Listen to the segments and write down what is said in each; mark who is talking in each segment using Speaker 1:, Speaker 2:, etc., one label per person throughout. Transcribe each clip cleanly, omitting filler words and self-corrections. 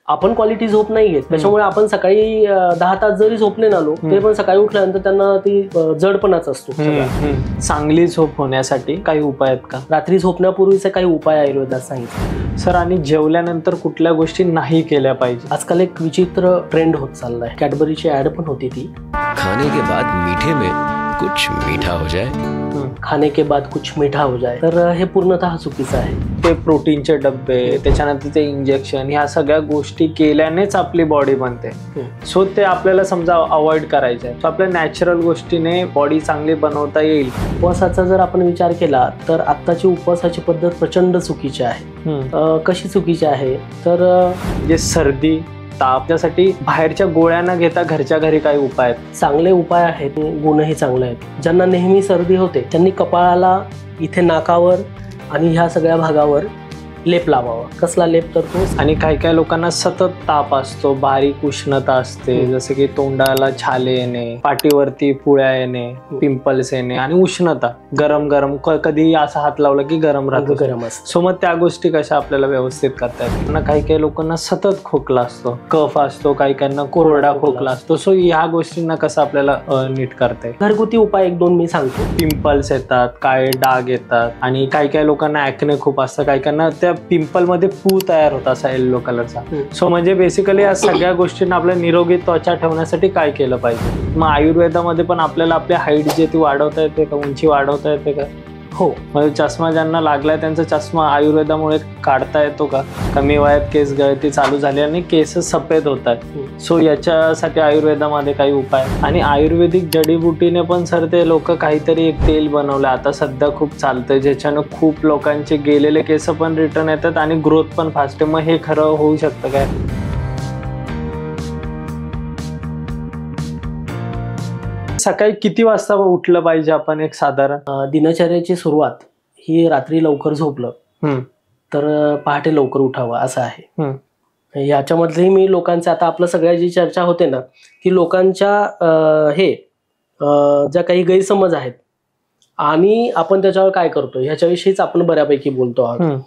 Speaker 1: आपण क्वालिटी झोप नाही घेत, त्याच्यामुळे आपण सकाळी 10 तास जरी झोपले नालो तरी पण सकाळी उठल्यानंतर त्यांना ती जडपणाच असतो.
Speaker 2: चांगली झोप होण्यासाठी काही उपाय आहेत का?
Speaker 1: रात्री झोपण्यापूर्वीचे काही उपाय आयुर्वेदात सांगितले
Speaker 2: सर. आणि जेवल्यानंतर कुठल्या गोष्टी नाही केल्या पाहिजे?
Speaker 1: आजकाल एक विचित्र ट्रेंड होत चाललाय. कॅडबरीची ऍड पण होती ती,
Speaker 3: खाने के बाद मीठे में कुछ मीठा हो जाए,
Speaker 1: खाने के बाद कुछ मीठा हो जाए. तर हे पूर्णतः चुकीचं आहे.
Speaker 2: ते प्रोटीनचे डब्बे, त्याच्यानंतर ते इंजेक्शन, ह्या सगळ्या गोष्टी केल्यानेच आपली बॉडी बनते. सो ते आपल्याला समजा अवॉइड करायचं आहे. आपल्या नॅचरल गोष्टीने बॉडी चांगली बनवता येईल.
Speaker 1: उपवासाचा जर आपण विचार केला तर आत्ताची उपवासाची पद्धत प्रचंड चुकीची आहे. कशी चुकीची आहे तर
Speaker 2: जे सर्दी ताप त्यासाठी बाहेरच्या गोळ्या न घेता घरच्या घरी काही उपाय आहेत?
Speaker 1: चांगले उपाय आहेत, गुणही चांगले आहेत. ज्यांना नेहमी सर्दी होते त्यांनी कपाळाला, इथे नाकावर आणि ह्या सगळ्या भागावर लेप लावावा. कसला लेप तर तो,
Speaker 2: आणि काही काही लोकांना सतत ताप असतो, बारीक उष्णता असते, जसं की तोंडाला छाले येणे, पाठीवरती पुळ्या येणे, पिंपल्स येणे आणि उष्णता, गरम गरम, कधी असा हात लावला की गरम राहतो,
Speaker 1: गरम असतो.
Speaker 2: सो मग त्या गोष्टी कशा आपल्याला व्यवस्थित करता येतात. काही काही लोकांना सतत खोकला असतो, कफ असतो, काही काहींना कोरडा खोकला असतो. सो ह्या गोष्टींना कसं आपल्याला नीट करता येईल?
Speaker 1: घरगुती उपाय 1-2 मी सांगतो.
Speaker 2: पिंपल्स येतात, काळे डाग येतात, आणि काही काही लोकांना ऍक्ने खूप असतं, काही काहींना त्या पिंपल मध्ये पू तयार होता असा येलो कलरचा. सो म्हणजे बेसिकली या सगळ्या गोष्टींना आपल्या निरोगी त्वचा ठेवण्यासाठी काय केलं पाहिजे? मग आयुर्वेदामध्ये पण आपल्याला आपली हाईट जी ती वाढवता येते का, उंची वाढवता येते का?
Speaker 1: हो.
Speaker 2: म्हणजे चष्मा ज्यांना लागलाय त्यांचा चष्मा आयुर्वेदामुळे काढता येतो का? कमी वयात केस गळती चालू झाली आणि केस सफेद होत आहेत. सो याच्यासाठी आयुर्वेदामध्ये काही उपाय. आणि आयुर्वेदिक जडीबुटीने पण सर ते लोक काहीतरी एक तेल बनवलं आता सध्या खूप चालतंय, ज्याच्यानं खूप लोकांचे गेलेले केस पण रिटर्न येतात आणि ग्रोथ पण फास्ट आहे. मग हे खरं होऊ शकतं काय? सकाळी किती वाजता उठलं पाहिजे आपण एक साधारण?
Speaker 1: दिनचर्याची सुरुवात ही रात्री लवकर झोपलं तर पहाटे लवकर उठावं असं आहे. याच्यामधलेही मी लोकांचे, आता आपलं सगळ्या जी चर्चा होते ना ती लोकांच्या ज्या काही गैरसमज आहेत आणि आपण त्याच्यावर काय करतो ह्याच्याविषयीच आपण बऱ्यापैकी बोलतो आहोत.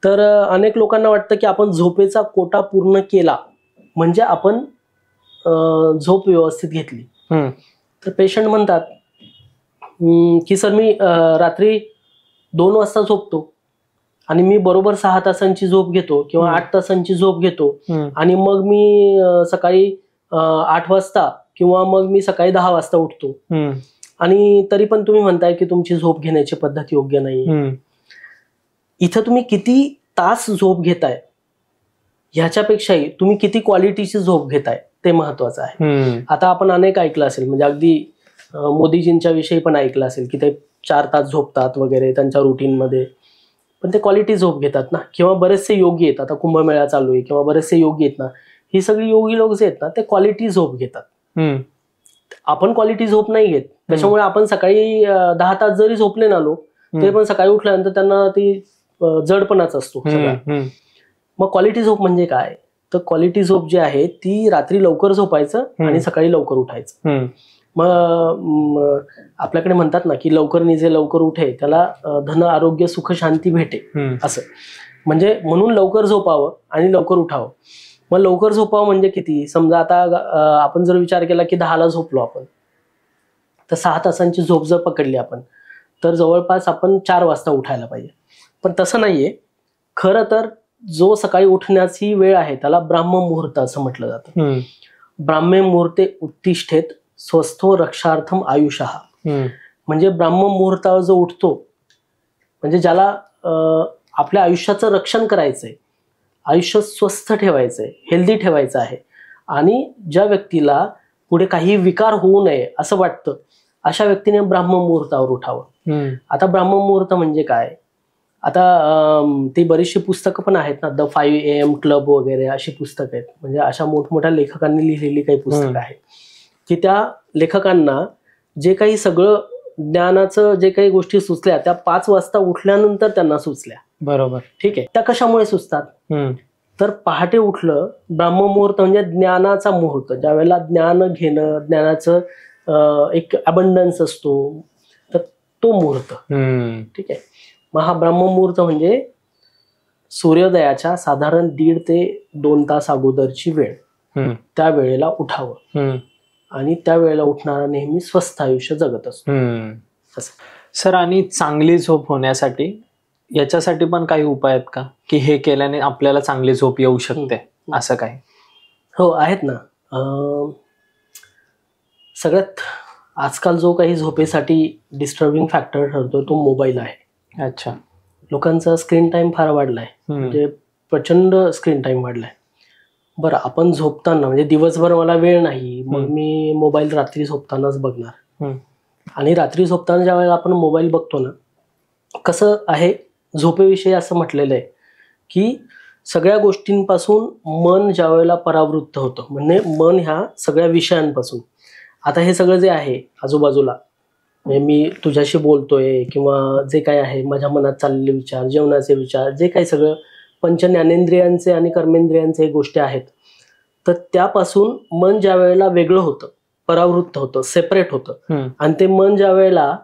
Speaker 1: तर अनेक लोकांना वाटतं की आपण झोपेचा कोटा पूर्ण केला म्हणजे आपण झोप व्यवस्थित घेतली. तर पेशंट म्हणतात की सर मी रात्री 2 वाजता झोपतो आणि मी बरोबर 6 तासांची झोप घेतो किंवा 8 तासांची झोप घेतो आणि मग मी सकाळी 8 वाजता किंवा मग मी सकाळी 10 वाजता उठतो आणि तरी पण तुम्ही म्हणताय की तुमची झोप घेण्याची पद्धत योग्य नाही. इथं तुम्ही किती तास झोप घेताय ह्याच्यापेक्षाही तुम्ही किती क्वालिटीची झोप घेताय ते महत्वाचं आहे. आता आपण अनेक ऐकलं असेल, म्हणजे अगदी मोदीजींच्या विषयी पण ऐकलं असेल की ते 4 तास झोपतात वगैरे त्यांच्या रुटीन मध्ये, पण ते क्वालिटी झोप घेतात ना. किंवा बरेचसे योगी आहेत, आता कुंभमेळा चालू आहे किंवा बरेचसे योगी आहेत ना, ही सगळी योगी लोक जे आहेत ना ते क्वालिटी झोप घेतात. आपण क्वालिटी झोप नाही घेत, त्याच्यामुळे आपण सकाळी 10 तास जरी झोपले नालो तरी पण सकाळी उठल्यानंतर त्यांना ती जडपणाच असतो. मग क्वालिटी झोप म्हणजे काय? तर क्वालिटी झोप जी आहे ती रात्री लवकर झोपायचं आणि सकाळी लवकर उठायचं. मग आपल्याकडे म्हणतात ना की लवकर निजे लवकर उठे त्याला धन आरोग्य सुख शांती भेटे असं. म्हणजे म्हणून लवकर झोपावं आणि लवकर उठावं. मग लवकर झोपावं म्हणजे किती? समजा आता आपण जर विचार केला की 10ला झोपलो आपण तर 6 तासांची झोप जर पकडली आपण तर जवळपास आपण 4 वाजता उठायला पाहिजे. पण तसं नाहीये. खरं तर जो सकाळी उठण्याची वेळ आहे त्याला ब्राह्म मुहूर्त असं म्हटलं जातं. ब्राह्मे मुहूर्ते उत्तिष्ठेत स्वस्थो रक्षार्थम आयुषः. म्हणजे ब्राह्म मुहूर्तावर जो उठतो म्हणजे ज्याला आपल्या आयुष्याचं रक्षण करायचंय, आयुष्य स्वस्थ ठेवायचंय, हेल्दी ठेवायचं आहे आणि ज्या व्यक्तीला पुढे काही विकार होऊ नये असं वाटतं अशा व्यक्तीने ब्राह्म मुहूर्तावर उठावं. आता ब्राह्म मुहूर्त म्हणजे काय? आता ती बरीचशी पुस्तकं पण आहेत ना, द 5 AM क्लब वगैरे अशी पुस्तकं आहेत. म्हणजे अशा मोठमोठ्या लेखकांनी लिहिलेली काही पुस्तकं आहेत की त्या लेखकांना जे काही सगळं ज्ञानाचं जे काही गोष्टी सुचल्या त्या 5 वाजता उठल्यानंतर त्यांना सुचल्या.
Speaker 2: बरोबर,
Speaker 1: ठीक आहे. त्या कशामुळे सुचतात? तर पहाटे उठलं, ब्राह्म मुहूर्त म्हणजे ज्ञानाचा मुहूर्त, ज्या वेळेला ज्ञान घेणं, ज्ञानाचं एक अबंडन्स असतो, तर तो मुहूर्त. ठीक आहे. मग हा ब्रह्म मुहूर्त म्हणजे सूर्योदयाच्या साधारण 1.5 ते 2 तास अगोदरची वेळ, त्या वेळेला उठावं आणि त्या वेळेला उठणारा नेहमी स्वस्थ आयुष्य जगत असतो.
Speaker 2: सर, आणि चांगली झोप होण्यासाठी याच्यासाठी पण काही उपाय आहेत का, की हे केल्याने आपल्याला चांगली झोप येऊ शकते असं काही?
Speaker 1: हो, आहेत ना. सगळ्यात आजकाल जो काही झोपेसाठी डिस्टर्बिंग फॅक्टर ठरतो तो मोबाईल आहे.
Speaker 2: अच्छा.
Speaker 1: लोकांचा स्क्रीन टाइम फार वाढलाय, म्हणजे प्रचंड स्क्रीन टाइम वाढलाय. बरं, आपण झोपताना म्हणजे दिवसभर मला वेळ नाही, मग मी मोबाईल रात्री झोपतानाच बघणार. आणि रात्री झोपताना ज्या वेळेला आपण मोबाईल बघतो ना, कसं आहे झोपेविषयी असं म्हटलेलं आहे की सगळ्या गोष्टींपासून मन ज्या वेळेला परावृत्त होतं, म्हणजे मन ह्या सगळ्या विषयांपासून. आता हे सगळं जे आहे आजूबाजूला, म्हणजे मी तुझ्याशी बोलतोय किंवा जे काय आहे माझ्या मनात चाललेले विचार, जेवणाचे विचार, जे काही सगळं पंच ज्ञानेंद्रियांचे आणि कर्मेंद्रियांचे गोष्टी आहेत, तर त्यापासून मन ज्या वेळेला वेगळं होतं, परावृत्त होतं, सेपरेट होतं, आणि ते मन ज्या वेळेला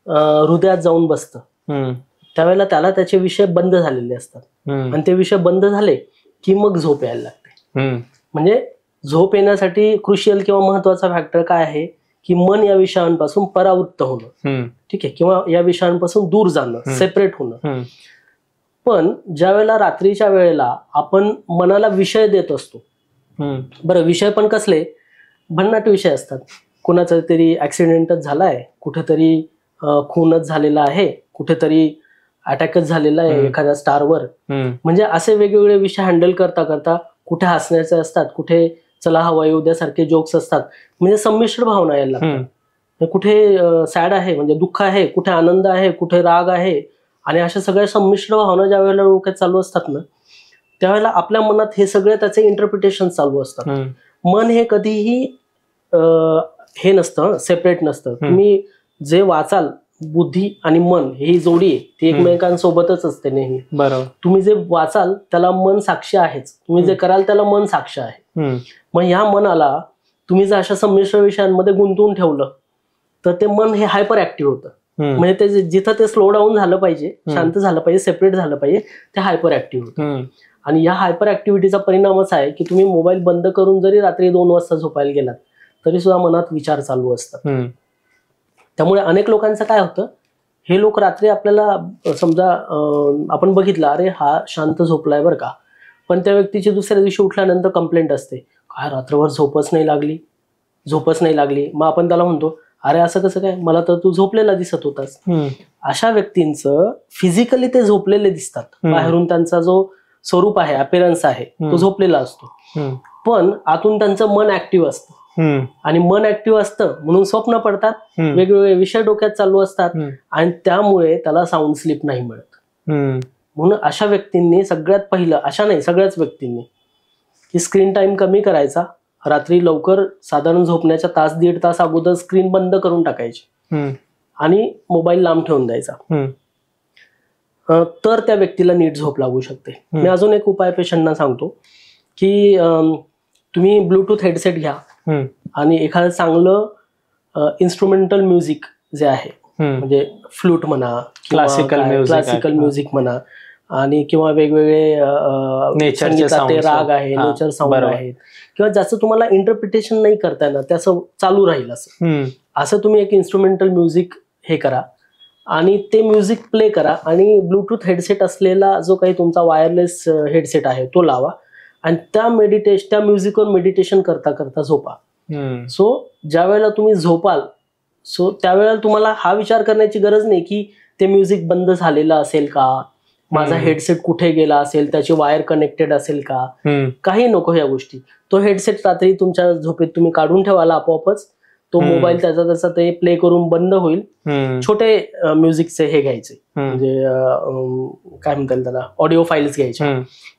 Speaker 1: हृदयात जाऊन बसतं त्यावेळेला त्याला त्याचे विषय बंद झालेले असतात. आणि ते विषय बंद झाले की मग झोप यायला लागते. म्हणजे झोप येण्यासाठी क्रुशियल किंवा महत्वाचा फॅक्टर काय आहे की मन या विषयांपासून परावृत्त होणं, ठीक आहे, किंवा या विषयांपासून दूर जाणं, सेपरेट होणं. पण ज्या वेळेला रात्रीच्या वेळेला आपण मनाला विषय देत असतो, बरं, विषय पण कसले भन्नाट विषय असतात. कुणाचा तरी ऍक्सिडेंटच झालाय, कुठेतरी खूनच झालेला आहे, कुठेतरी अटॅकच झालेला आहे एखाद्या स्टारवर, म्हणजे असे वेगवेगळे विषय हँडल करता करता कुठे हसण्याचे असतात, कुठे चला हवा येऊ द्या सारखे जोक्स असतात, म्हणजे संमिश्र भावना यायला लागतात. कुठे सॅड आहे म्हणजे दुःख आहे, कुठे आनंद आहे, कुठे राग आहे, आणि अशा सगळ्या संमिश्र भावना ज्या वेळेला डोक्यात चालू असतात ना, त्यावेळेला आपल्या मनात हे सगळे त्याचे इंटरप्रिटेशन चालू असतात. मन हे कधीही हे नसतं, सेपरेट नसतं. तुम्ही जे वाचाल, बुद्धी आणि मन ही जोडी आहे, ती एकमेकांसोबतच असते नेहमी.
Speaker 2: बरोबर.
Speaker 1: तुम्ही जे वाचाल त्याला मन साक्षी आहेच, तुम्ही जे कराल त्याला मन साक्ष आहे. मग ह्या मनाला तुम्ही जर अशा संमिश्र विषयांमध्ये गुंतवून ठेवलं तर ते मन हे हायपर ऍक्टिव्ह होतं. म्हणजे ते जिथं ते स्लो डाऊन झालं पाहिजे, शांत झालं पाहिजे, सेपरेट झालं पाहिजे, ते हायपर ऍक्टिव्ह होतं. आणि या हायपर ऍक्टिव्हिटीचा परिणाम असा आहे की तुम्ही मोबाईल बंद करून जरी रात्री 2 वाजता झोपायला गेलात तरी सुद्धा मनात विचार चालू असतात. त्यामुळे अनेक लोकांचं काय होतं, हे लोक रात्री आपल्याला समजा आपण बघितलं, अरे हा शांत झोपलाय बरं का, पण त्या व्यक्तीची दुसऱ्या दिवशी उठल्यानंतर कंप्लेंट असते, काय रात्रभर झोपच नाही लागली. मग आपण त्याला म्हणतो, अरे असं कसं काय, मला तर तू झोपलेला दिसत होतास. अशा व्यक्तींचं फिजिकली ते झोपलेले दिसतात, बाहेरून त्यांचा जो स्वरूप आहे, अपिअरन्स आहे, तो झोपलेला असतो, पण आतून त्यांचं मन ऍक्टिव्ह असतं. आणि मन ऍक्टिव्ह असतं म्हणून स्वप्न पडतात, वेगवेगळे विषय डोक्यात चालू असतात, आणि त्यामुळे त्याला साऊंड स्लीप नाही मिळत. म्हणून अशा व्यक्तींनी सगळ्यात पहिलं, अशा नाही सगळ्याच व्यक्तींनी, की स्क्रीन टाइम कमी करायचा, रात्री लवकर साधारण झोपण्याच्या 1-1.5 तास अगोदर स्क्रीन बंद करून टाकायची आणि मोबाईल लांब ठेवून द्यायचा, तर त्या व्यक्तीला नीट झोप लागू शकते. मी अजून एक उपाय पेशंटना सांगतो की तुम्ही ब्लूटूथ हेडसेट घ्या आणि एखादं चांगलं इन्स्ट्रुमेंटल म्युझिक जे आहे, म्हणजे फ्लूट म्हणा, क्लासिकल म्युझिक म्हणा, आणि किंवा वेगवेगळे संगीताचे राग आहे, नेचर साऊंड आहेत, किंवा ज्याचं तुम्हाला इंटरप्रिटेशन नाही करता येणार त्याचं चालू राहील असं तुम्ही एक इन्स्ट्रुमेंटल म्युझिक हे करा आणि ते म्युझिक प्ले करा, आणि ब्लूटूथ हेडसेट असलेला जो काही तुमचा वायरलेस हेडसेट आहे तो लावा, आणि त्या म्युझिकवर मेडिटेशन करता करता झोपा. सो ज्या वेळेला तुम्ही झोपाल, सो त्यावेळेला तुम्हाला हा विचार करण्याची गरज नाही की ते म्युझिक बंद झालेलं असेल का, माझा हेडसेट कुठे गेला असेल, त्याची वायर कनेक्टेड असेल का, काही नको ह्या गोष्टी. तो हेडसेट रात्री तुमच्या झोपेत तुम्ही काढून ठेवाला, आपोआपच तो मोबाईल त्याचा ते प्ले करून बंद होईल. छोटे म्युझिकचे हे घ्यायचे, म्हणजे काय म्हणतात त्याला, ऑडिओ फाईल्स घ्यायचे,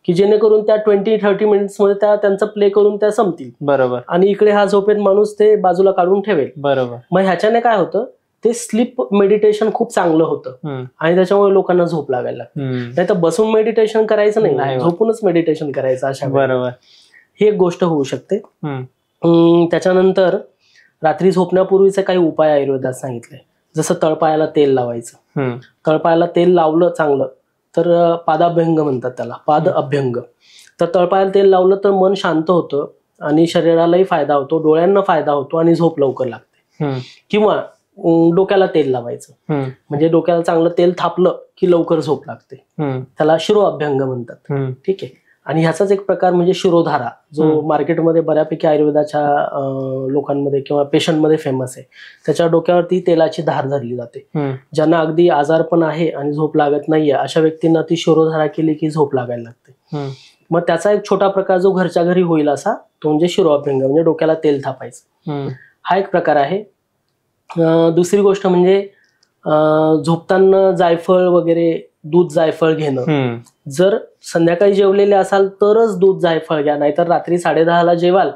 Speaker 1: की जेणेकरून त्या 20-30 मिनिट्स मध्ये त्यांचं प्ले करून त्या संपतील.
Speaker 2: बरोबर.
Speaker 1: आणि इकडे हा झोपेत माणूस ते बाजूला काढून ठेवेल.
Speaker 2: बरोबर.
Speaker 1: मग ह्याच्याने काय होतं, ते स्लीप मेडिटेशन खूप चांगलं होतं आणि त्याच्यामुळे लोकांना झोप लागायला लागते. नाही तर बसून मेडिटेशन करायचं नाही, झोपूनच मेडिटेशन करायचं. अशा
Speaker 2: बरोबर,
Speaker 1: ही एक गोष्ट होऊ शकते. त्याच्यानंतर रात्री झोपण्यापूर्वीचे काही उपाय आयुर्वेदात सांगितले, जसं तळपायाला तेल लावायचं. तळपायाला तेल लावलं चांगलं तर पादाभ्यंग म्हणतात त्याला, पाद अभ्यंग. तर तळपायाला तेल लावलं तर मन शांत होतं आणि शरीरालाही फायदा होतो, डोळ्यांना फायदा होतो आणि झोप लवकर लागते. किंवा डोक्याला तेल लावायचं, म्हणजे डोक्याला चांगलं तेल थापलं की लवकर झोप लागते, त्याला शिरो अभ्यंग म्हणतात. ठीक आहे. आणि ह्याचाच एक प्रकार म्हणजे शिरोधारा, जो मार्केटमध्ये बऱ्यापैकी आयुर्वेदाच्या लोकांमध्ये किंवा पेशंटमध्ये फेमस आहे. त्याच्या डोक्यावरती तेलाची धार धरली जाते. ज्यांना अगदी आजारपण आहे आणि झोप लागत नाहीये अशा व्यक्तींना ती शिरोधारा केली की झोप लागायला लागते. मग त्याचा एक छोटा प्रकार जो घरच्या घरी होईल असा तो म्हणजे शिरो अभ्यंग, म्हणजे डोक्याला तेल थापायचं. हा एक प्रकार आहे. दुसरी गोष्ट म्हणजे झोपताना जायफळ वगैरे, दूध जायफळ घेणं. जर संध्याकाळी जेवलेले असाल तरच दूध जायफळ घ्या, नाहीतर रात्री 10:30ला जेवाल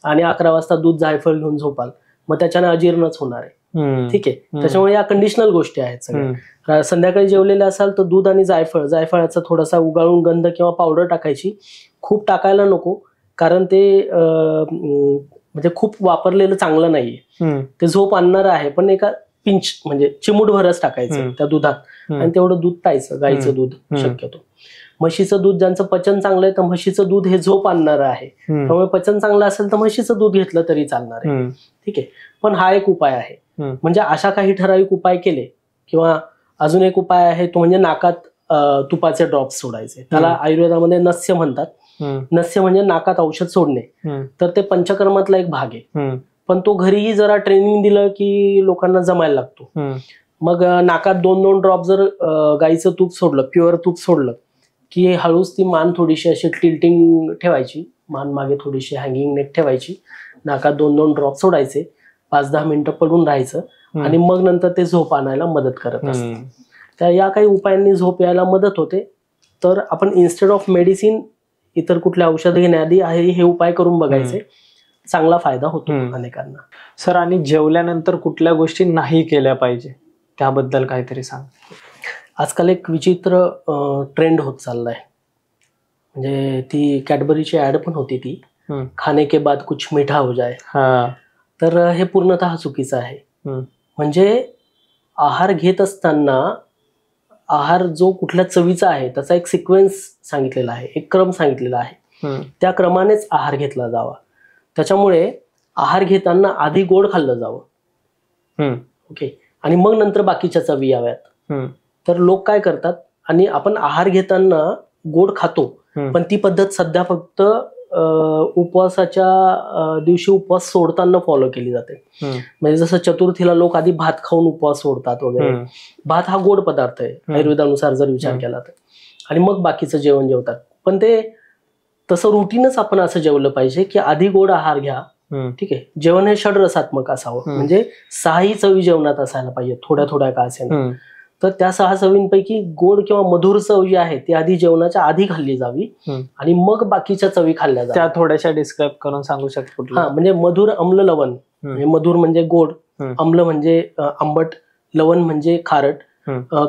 Speaker 1: आणि 11 वाजता दूध जायफळ घेऊन झोपाल, मग त्याच्याने अजीर्णच होणार आहे. ठीक आहे. त्याच्यामुळे या कंडिशनल गोष्टी आहेत सगळ्या. संध्याकाळी जेवलेले असाल तर दूध आणि जायफळाचा थोडासा उगाळून गंध किंवा पावडर टाकायची. खूप टाकायला नको, कारण ते म्हणजे खूप वापरलेलं चांगलं नाहीये. ते झोप आणणार आहे, पण एका पिंच म्हणजे चिमूटभरच टाकायचं त्या दुधात आणि तेवढं दूध प्यायचं, गाईचं दूध शक्यतो. म्हशीचं दूध ज्यांचं पचन चांगलं आहे तर म्हशीचं दूध हे झोप आणणार आहे, त्यामुळे पचन चांगलं असेल तर म्हशीचं दूध घेतलं तरी चालणार आहे. ठीक आहे. पण हा एक उपाय आहे. म्हणजे अशा काही ठराविक उपाय केले. किंवा अजून एक उपाय आहे तो म्हणजे नाकात तुपाचे ड्रॉप्स सोडायचे. त्याला आयुर्वेदामध्ये नस्य म्हणतात. नस्य म्हणजे नाकात औषध सोडणे. तर ते पंचकर्मातला एक भाग आहे, पण तो घरीही जरा ट्रेनिंग दिलं की लोकांना जमायला लागतो. मग नाकात 2-2 ड्रॉप जर गाईचं तूप सोडलं, प्युअर तूप सोडलं की हळूच ती मान थोडीशी अशी टिल्टिंग ठेवायची, मान मागे थोडीशी हँगिंग नेक ठेवायची, नाकात 2-2 ड्रॉप सोडायचे, 5-10 मिनिटं पडून राहायचं आणि मग नंतर ते झोप आणायला मदत करत असते. तर या काही उपायांनी झोप यायला मदत होते. तर आपण इन्स्टेड ऑफ मेडिसिन इतर कुठल्या औषध घेण्याआधी हे उपाय करून बघायचे, चांगला फायदा होतो अनेकांना.
Speaker 2: सर, आणि जेवल्यानंतर कुठल्या गोष्टी नाही केल्या पाहिजे त्याबद्दल काहीतरी सांग.
Speaker 1: आजकाल एक विचित्र ट्रेंड होत चाललाय, म्हणजे ती कॅडबरीची ऍड पण होती ती, खाने के बाद कुछ मीठा हो जाए. तर हे पूर्णतः चुकीचं आहे. म्हणजे आहार घेत असताना आहार जो कुठल्या चवीचा आहे त्याचा एक सिक्वेन्स सांगितलेला आहे, एक क्रम सांगितलेला आहे. त्या क्रमानेच आहार घेतला जावा. त्याच्यामुळे आहार घेताना आधी गोड खाल्लं जावं, ओके, आणि मग नंतर बाकीच्या चवी याव्यात. तर लोक काय करतात, आणि आपण आहार घेताना गोड खातो, पण ती पद्धत सध्या फक्त उपवासाच्या दिवशी उपवास सोडताना फॉलो केली जाते. म्हणजे जसं चतुर्थीला लोक आधी भात खाऊन उपवास सोडतात वगैरे. भात हा गोड पदार्थ आहे आयुर्वेदानुसार जर विचार केला तर, आणि मग बाकीचं जेवण जेवतात. पण ते तसं रुटीनच आपण असं जेवलं पाहिजे की आधी गोड आहार घ्या. ठीक आहे. जेवण हे षड्रसात्मक असावं, म्हणजे 6ही चवी जेवणात असायला पाहिजे, थोड्या थोड्या का असेल. तर त्या 6 चवींपैकी गोड किंवा मधुर चव जी आहे ती आधी जेवणाच्या आधी खाल्ली जावी आणि मग बाकीच्या चवी खाल्ल्या जाव्या.
Speaker 2: त्या थोड्याशा डिस्क्राईब करून सांगू शकतो?
Speaker 1: हा, म्हणजे मधुर अम्ल लवण. मधुर म्हणजे गोड, अम्ल म्हणजे आंबट, लवण म्हणजे खारट,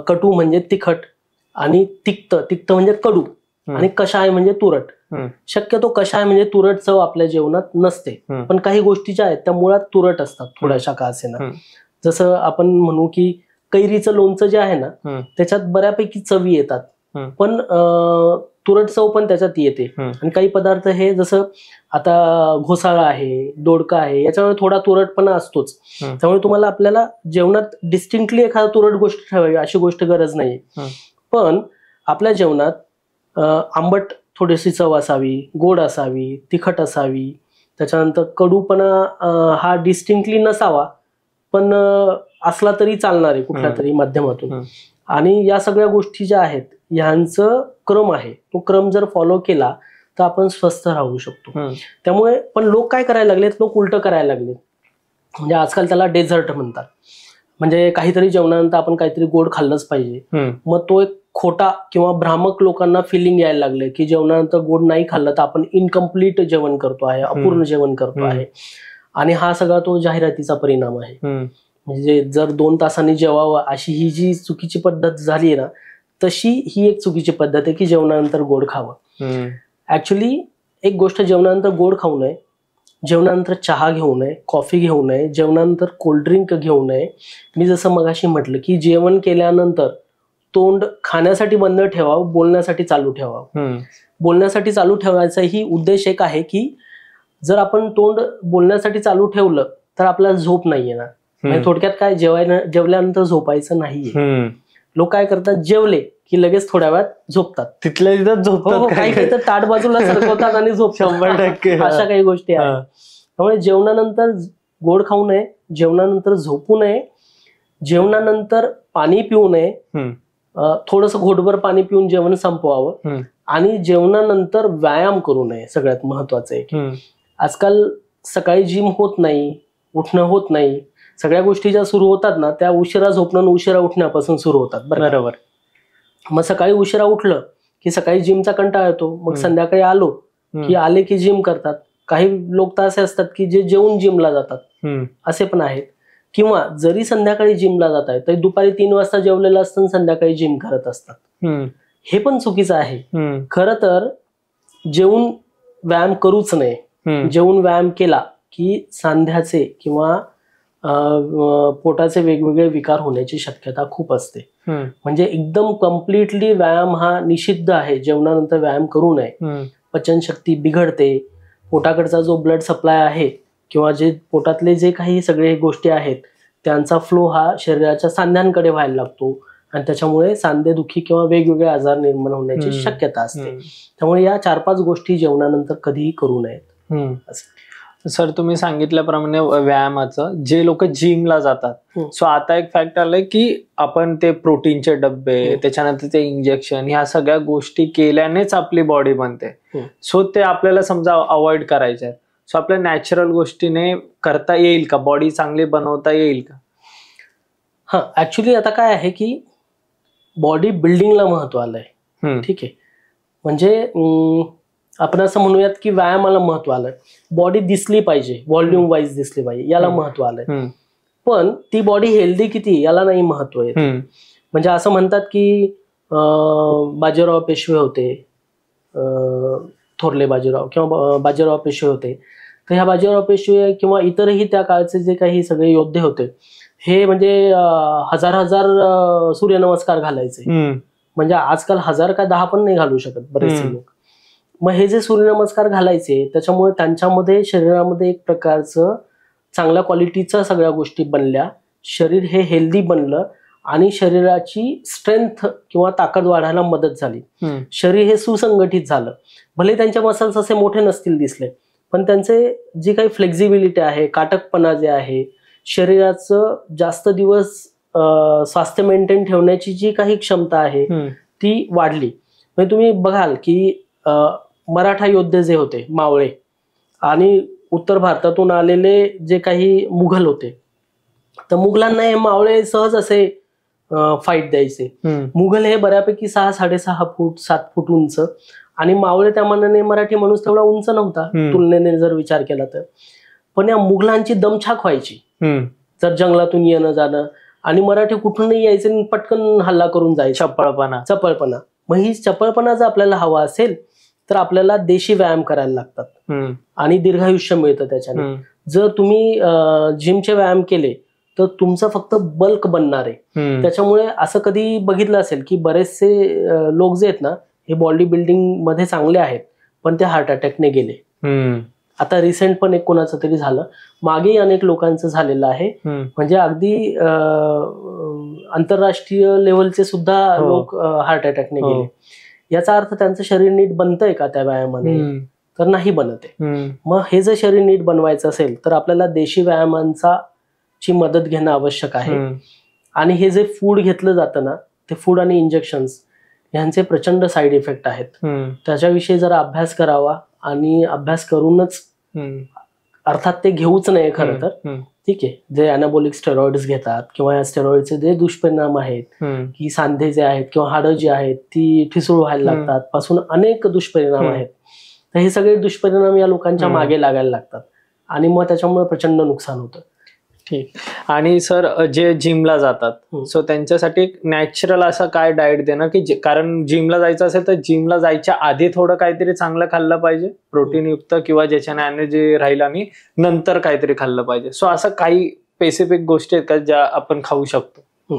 Speaker 1: कटू म्हणजे तिखट, आणि तिक्त म्हणजे कडू, आणि कषाय म्हणजे तुरट. शक्यतो कषाय म्हणजे तुरट चव आपल्या जेवणात नसते, पण काही गोष्टी ज्या आहेत त्या मुळात तुरट असतात थोड्याशा का असेना. जसं आपण म्हणू की कैरीचं लोणचं जे आहे ना त्याच्यात बऱ्यापैकी चवी येतात, पण तुरट चव पण त्याच्यात येते. आणि काही पदार्थ हे जसं आता घोसाळा आहे, दोडका आहे, याच्यामुळे थोडा तुरटपणा असतोच. त्यामुळे तुम्हाला आपल्याला जेवणात डिस्टिंक्टली एखादा तुरट गोष्ट ठेवावी अशी गोष्ट गरज नाही. पण आपल्या जेवणात आंबट थोडीशी चव असावी, गोड असावी, तिखट असावी, त्याच्यानंतर कडूपणा हा डिस्टिंक्टली नसावा, पण असला तरी चालणार आहे कुठल्या तरी माध्यमातून. आणि या सगळ्या गोष्टी ज्या आहेत ह्यांचं क्रम आहे, तो क्रम जर फॉलो केला तर आपण स्वस्थ राहू शकतो. त्यामुळे पण लोक काय करायला लागलेत, लोक उलट करायला लागलेत. म्हणजे आजकाल त्याला डेझर्ट म्हणतात. म्हणजे काहीतरी जेवणानंतर आपण काहीतरी गोड खाल्लंच पाहिजे. मग तो एक खोटा किंवा भ्रामक लोकांना फिलिंग यायला लागले की जेवणानंतर गोड नाही खाल्लं तर आपण इनकम्प्लीट जेवण करतो आहे, अपूर्ण जेवण करतो आहे. आणि हा सगळा तो जाहिरातीचा परिणाम आहे. म्हणजे जर 2 तासांनी जेवावं अशी ही जी चुकीची पद्धत झाली आहे ना, तशी ही एक चुकीची पद्धत आहे की जेवणानंतर गोड खावं. ऍक्च्युली एक गोष्ट, जेवणानंतर गोड खाऊ नये, जेवणानंतर चहा घेऊ नये, कॉफी घेऊ नये, जेवणानंतर कोल्ड्रिंक घेऊ नये. मी जसं मगाशी म्हटलं की जेवण केल्यानंतर तोंड खाण्यासाठी बंद ठेवावं, बोलण्यासाठी चालू ठेवावं. बोलण्यासाठी चालू ठेवायचाही उद्देश एक आहे की जर आपण तोंड बोलण्यासाठी चालू ठेवलं तर आपल्याला झोप नाही येणार. म्हणजे थोडक्यात काय, जेवल्यानंतर झोपायचं नाहीये. लोक काय करतात, जेवले की लगेच थोड्या वेळात झोपतात,
Speaker 2: तिथल्या तिथं झोपतात,
Speaker 1: काही तर ताट बाजूला सरकवतात आणि झोपतात.
Speaker 2: 100%
Speaker 1: अशा काही गोष्टी आहेत. त्यामुळे जेवणानंतर गोड खाऊ नये, जेवणानंतर झोपू नये, जेवणानंतर पाणी पिऊ नये, थोडंसं घोटभर पाणी पिऊन जेवण संपवावं, आणि जेवणानंतर व्यायाम करू नये. सगळ्यात महत्वाचं आहे. आजकाल सकाळी जिम होत नाही, उठणं होत नाही. सगळ्या गोष्टी ज्या सुरू होतात ना त्या उशिरा झोपणं, उशिरा उठण्यापासून सुरू होतात. बरोबर. मग सकाळी उशिरा उठलं की सकाळी जिमचा कंटाळा येतो, मग संध्याकाळी आलो की आले की जिम करतात. काही लोक तर असे असतात की जे जेवून जिमला जातात, असे पण आहेत. किंवा जरी संध्याकाळी जिमला जात आहे तरी दुपारी 3 वाजता जेवलेलं असतं, संध्याकाळी जिम करत असतात. हे पण चुकीचं आहे. खरं तर जेवून व्यायाम करूच नये. जेवून व्यायाम केला की सांध्याचे किंवा पोटाचे वेगवेगळे विकार होण्याची शक्यता खूप असते. म्हणजे एकदम कम्प्लिटली व्यायाम हा निषिद्ध आहे. जेवणानंतर व्यायाम करू नये. पचनशक्ती बिघडते. पोटाकडचा जो ब्लड सप्लाय आहे किंवा जे पोटातले जे काही सगळे गोष्टी आहेत त्यांचा फ्लो हा शरीराच्या सांध्यांकडे व्हायला लागतो आणि त्याच्यामुळे सांधेदुखी किंवा वेगवेगळे आजार निर्माण होण्याची शक्यता असते. त्यामुळे या 4-5 गोष्टी जेवणानंतर कधीही करू नयेत.
Speaker 2: सर, तुम्ही सांगितल्याप्रमाणे व्यायामाचं, जे लोक जिमला जातात, सो आता एक फॅक्ट आलंय की आपण ते प्रोटीनचे डब्बे, त्याच्यानंतर ते इंजेक्शन, ह्या सगळ्या गोष्टी केल्यानेच आपली बॉडी बनते. सो ते आपल्याला समजा अवॉइड करायचे आहेत. सो आपल्या नॅचरल गोष्टीने करता येईल का, बॉडी चांगली बनवता येईल का?
Speaker 1: हा, ऍक्च्युली आता काय आहे की बॉडी बिल्डिंगला महत्व आलंय. ठीक आहे. म्हणजे आपण असं म्हणूयात की व्यायामाला महत्व आलंय. बॉडी दिसली पाहिजे, व्हॉल्यूम वाईज दिसली पाहिजे, याला महत्व आलंय. पण ती बॉडी हेल्दी किती याला नाही महत्व येत. म्हणजे असं म्हणतात की बाजीराव पेशवे होते, थोरले बाजीराव किंवा बाजीराव पेशवे होते. तर ह्या बाजीराव पेशवे किंवा इतरही त्या काळचे जे काही सगळे योद्धे होते हे म्हणजे हजार सूर्यनमस्कार घालायचे. म्हणजे आजकाल 1000 का 10 पण नाही घालू शकत बरेचसे लोक. मग हे जे सूर्यनमस्कार घालायचे त्याच्यामुळे त्यांच्यामध्ये शरीरामध्ये एक प्रकारचं चांगल्या क्वालिटीच्या सगळ्या गोष्टी बनल्या. शरीर हे हेल्दी बनलं आणि शरीराची स्ट्रेंथ किंवा ताकद वाढायला मदत झाली. शरीर हे सुसंघटित झालं. भले त्यांचे मसल्स असे मोठे नसतील दिसले, पण त्यांचे जी काही फ्लेक्झिबिलिटी आहे, काटकपणा जे आहे, शरीराचं जास्त दिवस स्वास्थ्य मेंटेन ठेवण्याची जी काही क्षमता आहे ती वाढली. म्हणजे तुम्ही बघाल की मराठा योद्धे जे होते मावळे आणि उत्तर भारतातून आलेले जे काही मुघल होते, तर मुघलांना हे मावळे सहज असे फाईट द्यायचे. मुघल हे बऱ्यापैकी 6-6.5 फूट 7 फूट उंच आणि मावळे त्या मानाने मराठी माणूस तेवढा उंच नव्हता तुलनेने जर विचार केला तर. पण या मुघलांची दमछाक व्हायची जर जंगलातून येणं जाणं, आणि मराठी कुठूनही यायचे आणि पटकन हल्ला करून जायचे. चपळपणा. मग ही चपळपणा जर आपल्याला हवा असेल तर आपल्याला देशी व्यायाम करायला लागतात आणि दीर्घायुष्य मिळतं त्याच्याने. जर तुम्ही जिमचे व्यायाम केले तर तुमचं फक्त बल्क बनणार आहे. त्याच्यामुळे असं कधी बघितलं असेल की बरेचसे लोक जे आहेत ना हे बॉडी बिल्डिंग मध्ये चांगले आहेत पण ते हार्ट अटॅकने गेले. आता रिसेंट पण एक कोणाचं तरी झालं, मागेही अनेक लोकांचं झालेलं आहे. म्हणजे अगदी आंतरराष्ट्रीय लेवलचे सुद्धा लोक हार्ट अटॅकने गेले. याचा अर्थ त्यांचं शरीर नीट बनतंय का त्या व्यायामाने? तर नाही बनत आहे. मग हे जर शरीर नीट बनवायचं असेल तर आपल्याला देशी व्यायामांचा ची मदत घेणं आवश्यक आहे. आणि हे जे फूड घेतलं जातं ना ते फूड आणि इंजेक्शन्स यांचे प्रचंड साईड इफेक्ट आहेत. त्याच्याविषयी जरा अभ्यास करावा आणि अभ्यास करूनच, अर्थात ते घेऊच नये खरं तर. ठीक आहे, जे अॅनाबॉलिक स्टेरॉइड्स घेतात किंवा या स्टेरॉइडचे जे दुष्परिणाम आहेत की सांधे जे आहेत किंवा हाडं जी आहेत ती ठिसूळ व्हायला लागतात पासून अनेक दुष्परिणाम आहेत. तर हे सगळे दुष्परिणाम या लोकांच्या मागे लागायला लागतात आणि मग त्याच्यामुळे प्रचंड नुकसान होतं.
Speaker 2: ठीक. आणि सर, जे जिमला जातात सो त्यांच्यासाठी एक नॅचरल असं काय डाएट देणं की कारण जिमला जायचं असेल तर जिमला जायच्या आधी थोडं काहीतरी चांगलं खाल्लं पाहिजे, प्रोटीन युक्त किंवा ज्याच्याने एनर्जी राहील, आणि नंतर काहीतरी खाल्लं पाहिजे. सो असं काही स्पेसिफिक गोष्टी आहेत का ज्या आपण खाऊ शकतो?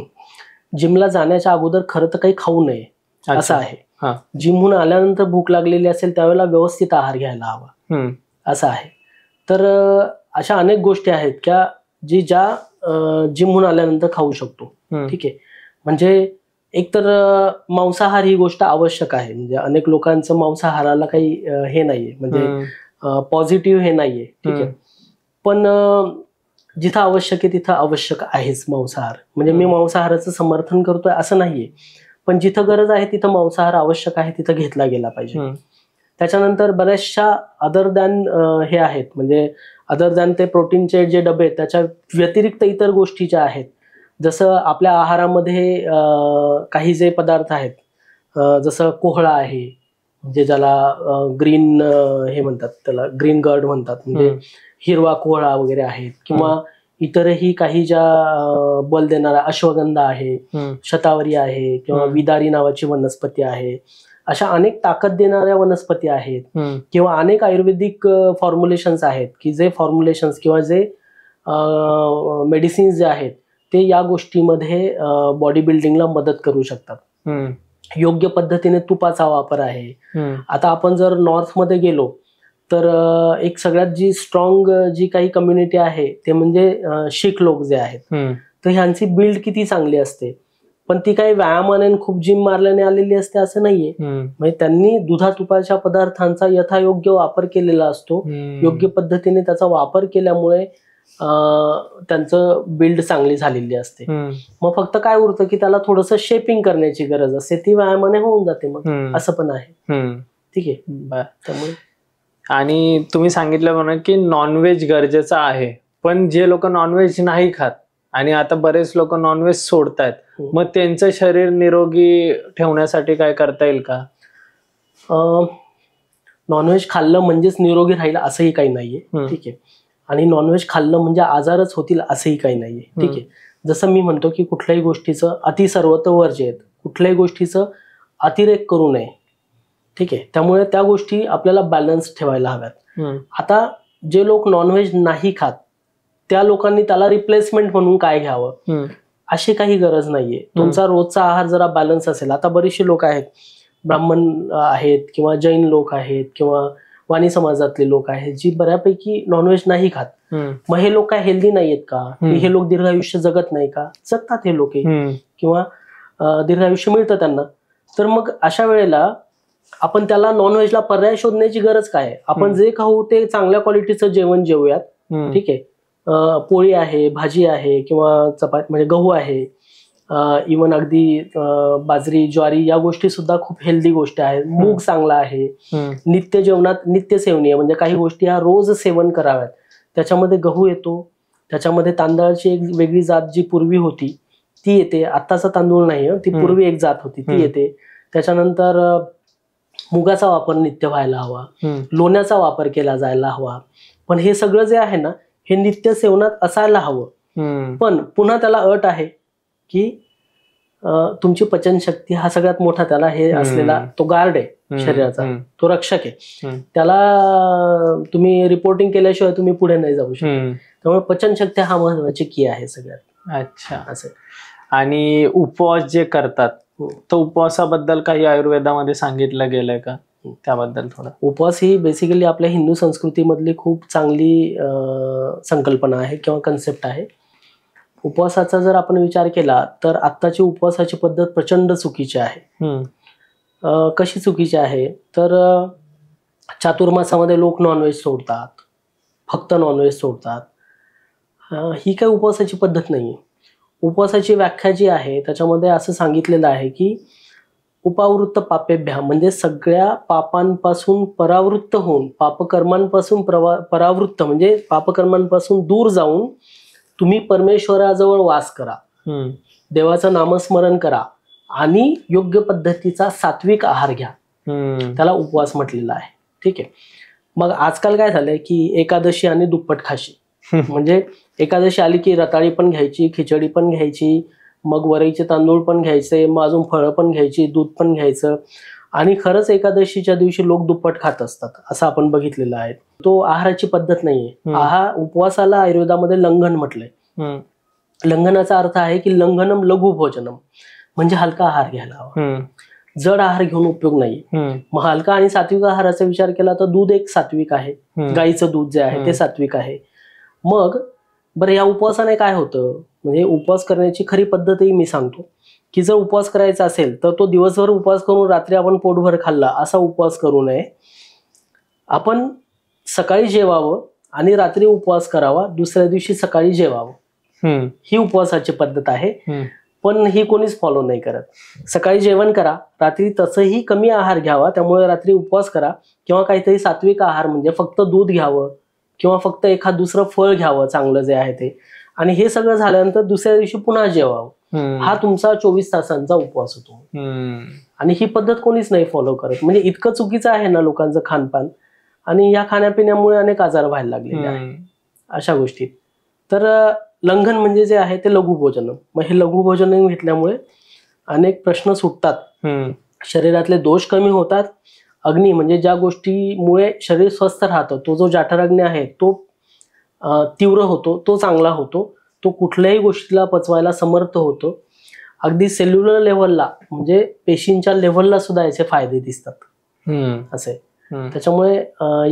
Speaker 1: जिमला जाण्याच्या अगोदर खरं तर काही खाऊ नये असं आहे. जिमहून आल्यानंतर भूक लागलेली असेल त्यावेळेला व्यवस्थित आहार घ्यायला हवा असं आहे. तर अशा अनेक गोष्टी आहेत ज्या जिमहून आल्यानंतर खाऊ शकतो. ठीक आहे. म्हणजे एकतर मांसाहार ही गोष्ट आवश्यक आहे. म्हणजे अनेक लोकांचं मांसाहाराला काही हे नाहीये, म्हणजे पॉझिटिव्ह हे नाहीये. ठीक आहे. पण जिथं आवश्यक आहे तिथं आवश्यक आहेच मांसाहार. म्हणजे मी मांसाहाराचं समर्थन करतोय असं नाहीये, पण जिथं गरज आहे तिथं मांसाहार आवश्यक आहे, तिथं घेतला गेला पाहिजे. त्याच्यानंतर बऱ्याचशा अदर दॅन हे आहेत, म्हणजे अदर दॅन ते प्रोटीनचे जे डबे आहेत त्याच्या व्यतिरिक्त इतर गोष्टी ज्या आहेत, जसं आपल्या आहारामध्ये काही जे पदार्थ आहेत, जसं कोहळा आहे, म्हणजे ज्याला ग्रीन हे म्हणतात, त्याला ग्रीन गर्ड म्हणतात, म्हणजे हिरवा कोहळा वगैरे आहेत, किंवा इतरही काही ज्या बल देणारा अश्वगंधा आहे, शतावरी आहे, किंवा विदारी नावाची वनस्पती आहे. अशा अनेक ताकद देणाऱ्या वनस्पती आहेत, किंवा अनेक आयुर्वेदिक फॉर्म्युलेशन्स आहेत की जे फॉर्म्युलेशन्स किंवा जे मेडिसिन्स जे आहेत ते या गोष्टीमध्ये बॉडी बिल्डिंगला मदत करू शकतात. योग्य पद्धतीने तुपाचा वापर आहे. आता आपण जर नॉर्थमध्ये गेलो तर एक सगळ्यात जी स्ट्रॉंग जी काही कम्युनिटी आहे ते म्हणजे शीख लोक जे आहेत, तर ह्यांची बिल्ड किती चांगली असते, पण ती काही व्यायामाने खूप जिम मारल्याने आलेली असते असं नाहीये. म्हणजे त्यांनी दुधातुपाच्या पदार्थांचा यथायोग्य वापर केलेला असतो. योग्य पद्धतीने त्याचा वापर केल्यामुळे त्यांचं बिल्ड चांगली झालेली असते. मग फक्त काय उरतं की त्याला थोडंसं शेपिंग करण्याची गरज असते, ती व्यायामाने होऊन जाते. मग असं पण आहे. ठीक आहे. त्यामुळे
Speaker 2: आणि तुम्ही सांगितल्याप्रमाणे की नॉनव्हेज गरजेचं आहे, पण जे लोक नॉनव्हेज नाही खात आणि आता बरेच लोक नॉनव्हेज सोडतायत, मग त्यांचं शरीर निरोगी ठेवण्यासाठी काय करता येईल का?
Speaker 1: नॉनव्हेज खाल्लं म्हणजेच निरोगी राहील असंही काही नाहीये. ठीक आहे. आणि नॉनव्हेज खाल्लं म्हणजे आजारच होतील असंही काही नाहीये. ठीक आहे. जसं मी म्हणतो की कुठल्याही गोष्टीचं अति सर्वत्र वर्ज्य आहेत, कुठल्याही गोष्टीचं अतिरेक करू नये. ठीक आहे. त्यामुळे त्या गोष्टी आपल्याला बॅलन्स ठेवायला हव्यात. आता जे लोक नॉनव्हेज नाही खात त्या लोकांनी त्याला रिप्लेसमेंट म्हणून काय घ्यावं अशी काही गरज नाहीये. तुमचा रोजचा आहार जरा बॅलन्स असेल. आता बरेचसे लोक आहेत, ब्राह्मण आहेत किंवा जैन लोक आहेत किंवा वाणी समाजातले लोक आहेत जी बऱ्यापैकी नॉनव्हेज नाही खात. मग हे लोक काय हेल्दी नाहीयेत का? हे लोक दीर्घायुष्य जगत नाही का? जगतात हे लोक, किंवा दीर्घायुष्य मिळतं त्यांना. तर मग अशा वेळेला आपण त्याला नॉनव्हेजला पर्याय शोधण्याची गरज काय? आपण जे खाऊ ते चांगल्या क्वालिटीचं जेवण जेवूयात. ठीक आहे. पोळी आहे, भाजी आहे, किंवा चपाती म्हणजे गहू आहे, इवन अगदी बाजरी, ज्वारी या गोष्टी सुद्धा खूप हेल्दी गोष्टी आहेत. मूग चांगला आहे. नित्य जेवणात नित्य सेवनीय म्हणजे काही गोष्टी ह्या रोज सेवन कराव्यात. त्याच्यामध्ये गहू येतो, त्याच्यामध्ये तांदळाची एक वेगळी जात जी पूर्वी होती ती येते. आत्ताचा तांदूळ नाही, ती पूर्वी एक जात होती ती येते. त्याच्यानंतर मुगाचा वापर नित्य व्हायला हवा, लोण्याचा वापर केला जायला हवा. पण हे सगळं जे आहे ना हे नित्य सेवनात असायला हवं. पण पुन्हा त्याला अट आहे की तुमची पचनशक्ती हा सगळ्यात मोठा त्याला हे असलेला तो गार्ड आहे शरीराचा, तो रक्षक आहे. त्याला तुम्ही रिपोर्टिंग केल्याशिवाय तुम्ही पुढे नाही जाऊ शकत. त्यामुळे पचनशक्ती हा महत्वाची की आहे सगळ्यात.
Speaker 2: अच्छा. असं. आणि उपवास जे करतात तर उपवासाबद्दल काही आयुर्वेदामध्ये सांगितलं गेलंय का? त्याबद्दल थोडं.
Speaker 1: उपवास ही बेसिकली आपल्या हिंदू संस्कृतीमधली खूप चांगली संकल्पना आहे किंवा कन्सेप्ट आहे. उपवासाचा जर आपण विचार केला तर आत्ताची उपवासाची पद्धत प्रचंड चुकीची आहे. कशी चुकीची आहे तर चातुर्मासामध्ये लोक नॉनव्हेज सोडतात, फक्त नॉनव्हेज सोडतात. ही काही उपवासाची पद्धत नाही. उपवासाची व्याख्या जी आहे त्याच्यामध्ये असं सांगितलेलं आहे की उपावृत्त पापेभ्या म्हणजे सगळ्या पापांपासून परावृत्त होऊन, पापकर्मांपासून परावृत्त म्हणजे पापकर्मांपासून दूर जाऊन तुम्ही परमेश्वराजवळ वास करा, देवाचं नामस्मरण करा आणि योग्य पद्धतीचा सात्विक आहार घ्या. त्याला उपवास म्हटलेला आहे. ठीक आहे. मग आजकाल काय झालंय की एकादशी आणि दुप्पट खाशी, म्हणजे एकादशी आली की रताळी पण घ्यायची, खिचडी पण घ्यायची, मग वरईचे तांदूळ पण घ्यायचे, मग अजून फळं पण घ्यायची, दूध पण घ्यायचं. आणि खरंच एकादशीच्या दिवशी लोक दुप्पट खात असतात असं आपण बघितलेलं आहे. तो आहाराची पद्धत नाहीये. उपवासाला आयुर्वेदामध्ये लंघन म्हटलंय. लंघनाचा अर्थ आहे की लंघनम लघु भोजनम, म्हणजे हलका आहार घ्यायला हवा. जड आहार घेऊन उपयोग नाही. मग हलका आणि सात्विक आहाराचा विचार केला तर दूध एक सात्विक आहे, गाईचं दूध जे आहे ते सात्विक आहे. मग बरं, या उपवासाने काय होतं, म्हणजे उपवास करण्याची खरी पद्धतही मी सांगतो की जर उपवास करायचा असेल तर तो दिवसभर उपवास करून रात्री आपण पोटभर खाल्ला असा उपवास करू नये. आपण सकाळी जेवावं आणि रात्री उपवास करावा, दुसऱ्या दिवशी सकाळी जेवावं. ही उपवासाची पद्धत आहे. पण ही कोणीच फॉलो नाही करत. सकाळी जेवण करा, रात्री तसंही कमी आहार घ्यावा, त्यामुळे रात्री उपवास करा, किंवा काहीतरी सात्विक आहार म्हणजे फक्त दूध घ्यावं किंवा फक्त एखाद दुसरं फळ घ्यावं चांगलं जे आहे ते, आणि हे सगळं झाल्यानंतर दुसऱ्या दिवशी पुन्हा जेवावं. हा तुमचा 24 तासांचा उपवास होतो. आणि ही पद्धत कोणीच नाही फॉलो करत. म्हणजे इतकं चुकीचं आहे ना लोकांचं खानपान, आणि या खाण्यापिण्यामुळे अनेक आजार व्हायला लागलेले आहेत अशा गोष्टी. तर लंघन म्हणजे जे आहे ते लघुभोजन. मग हे लघुभोजन घेतल्यामुळे अनेक प्रश्न सुटतात, शरीरातले दोष कमी होतात. अग्नी म्हणजे ज्या गोष्टीमुळे शरीर स्वस्थ राहतं, तो जो जाठराग्नी आहे तो तीव्र होतो, तो चांगला होतो, तो कुठल्याही गोष्टीला पचवायला समर्थ होतो. अगदी सेल्युलर लेव्हलला म्हणजे पेशींच्या लेव्हलला सुद्धा याचे फायदे दिसतात असे. त्याच्यामुळे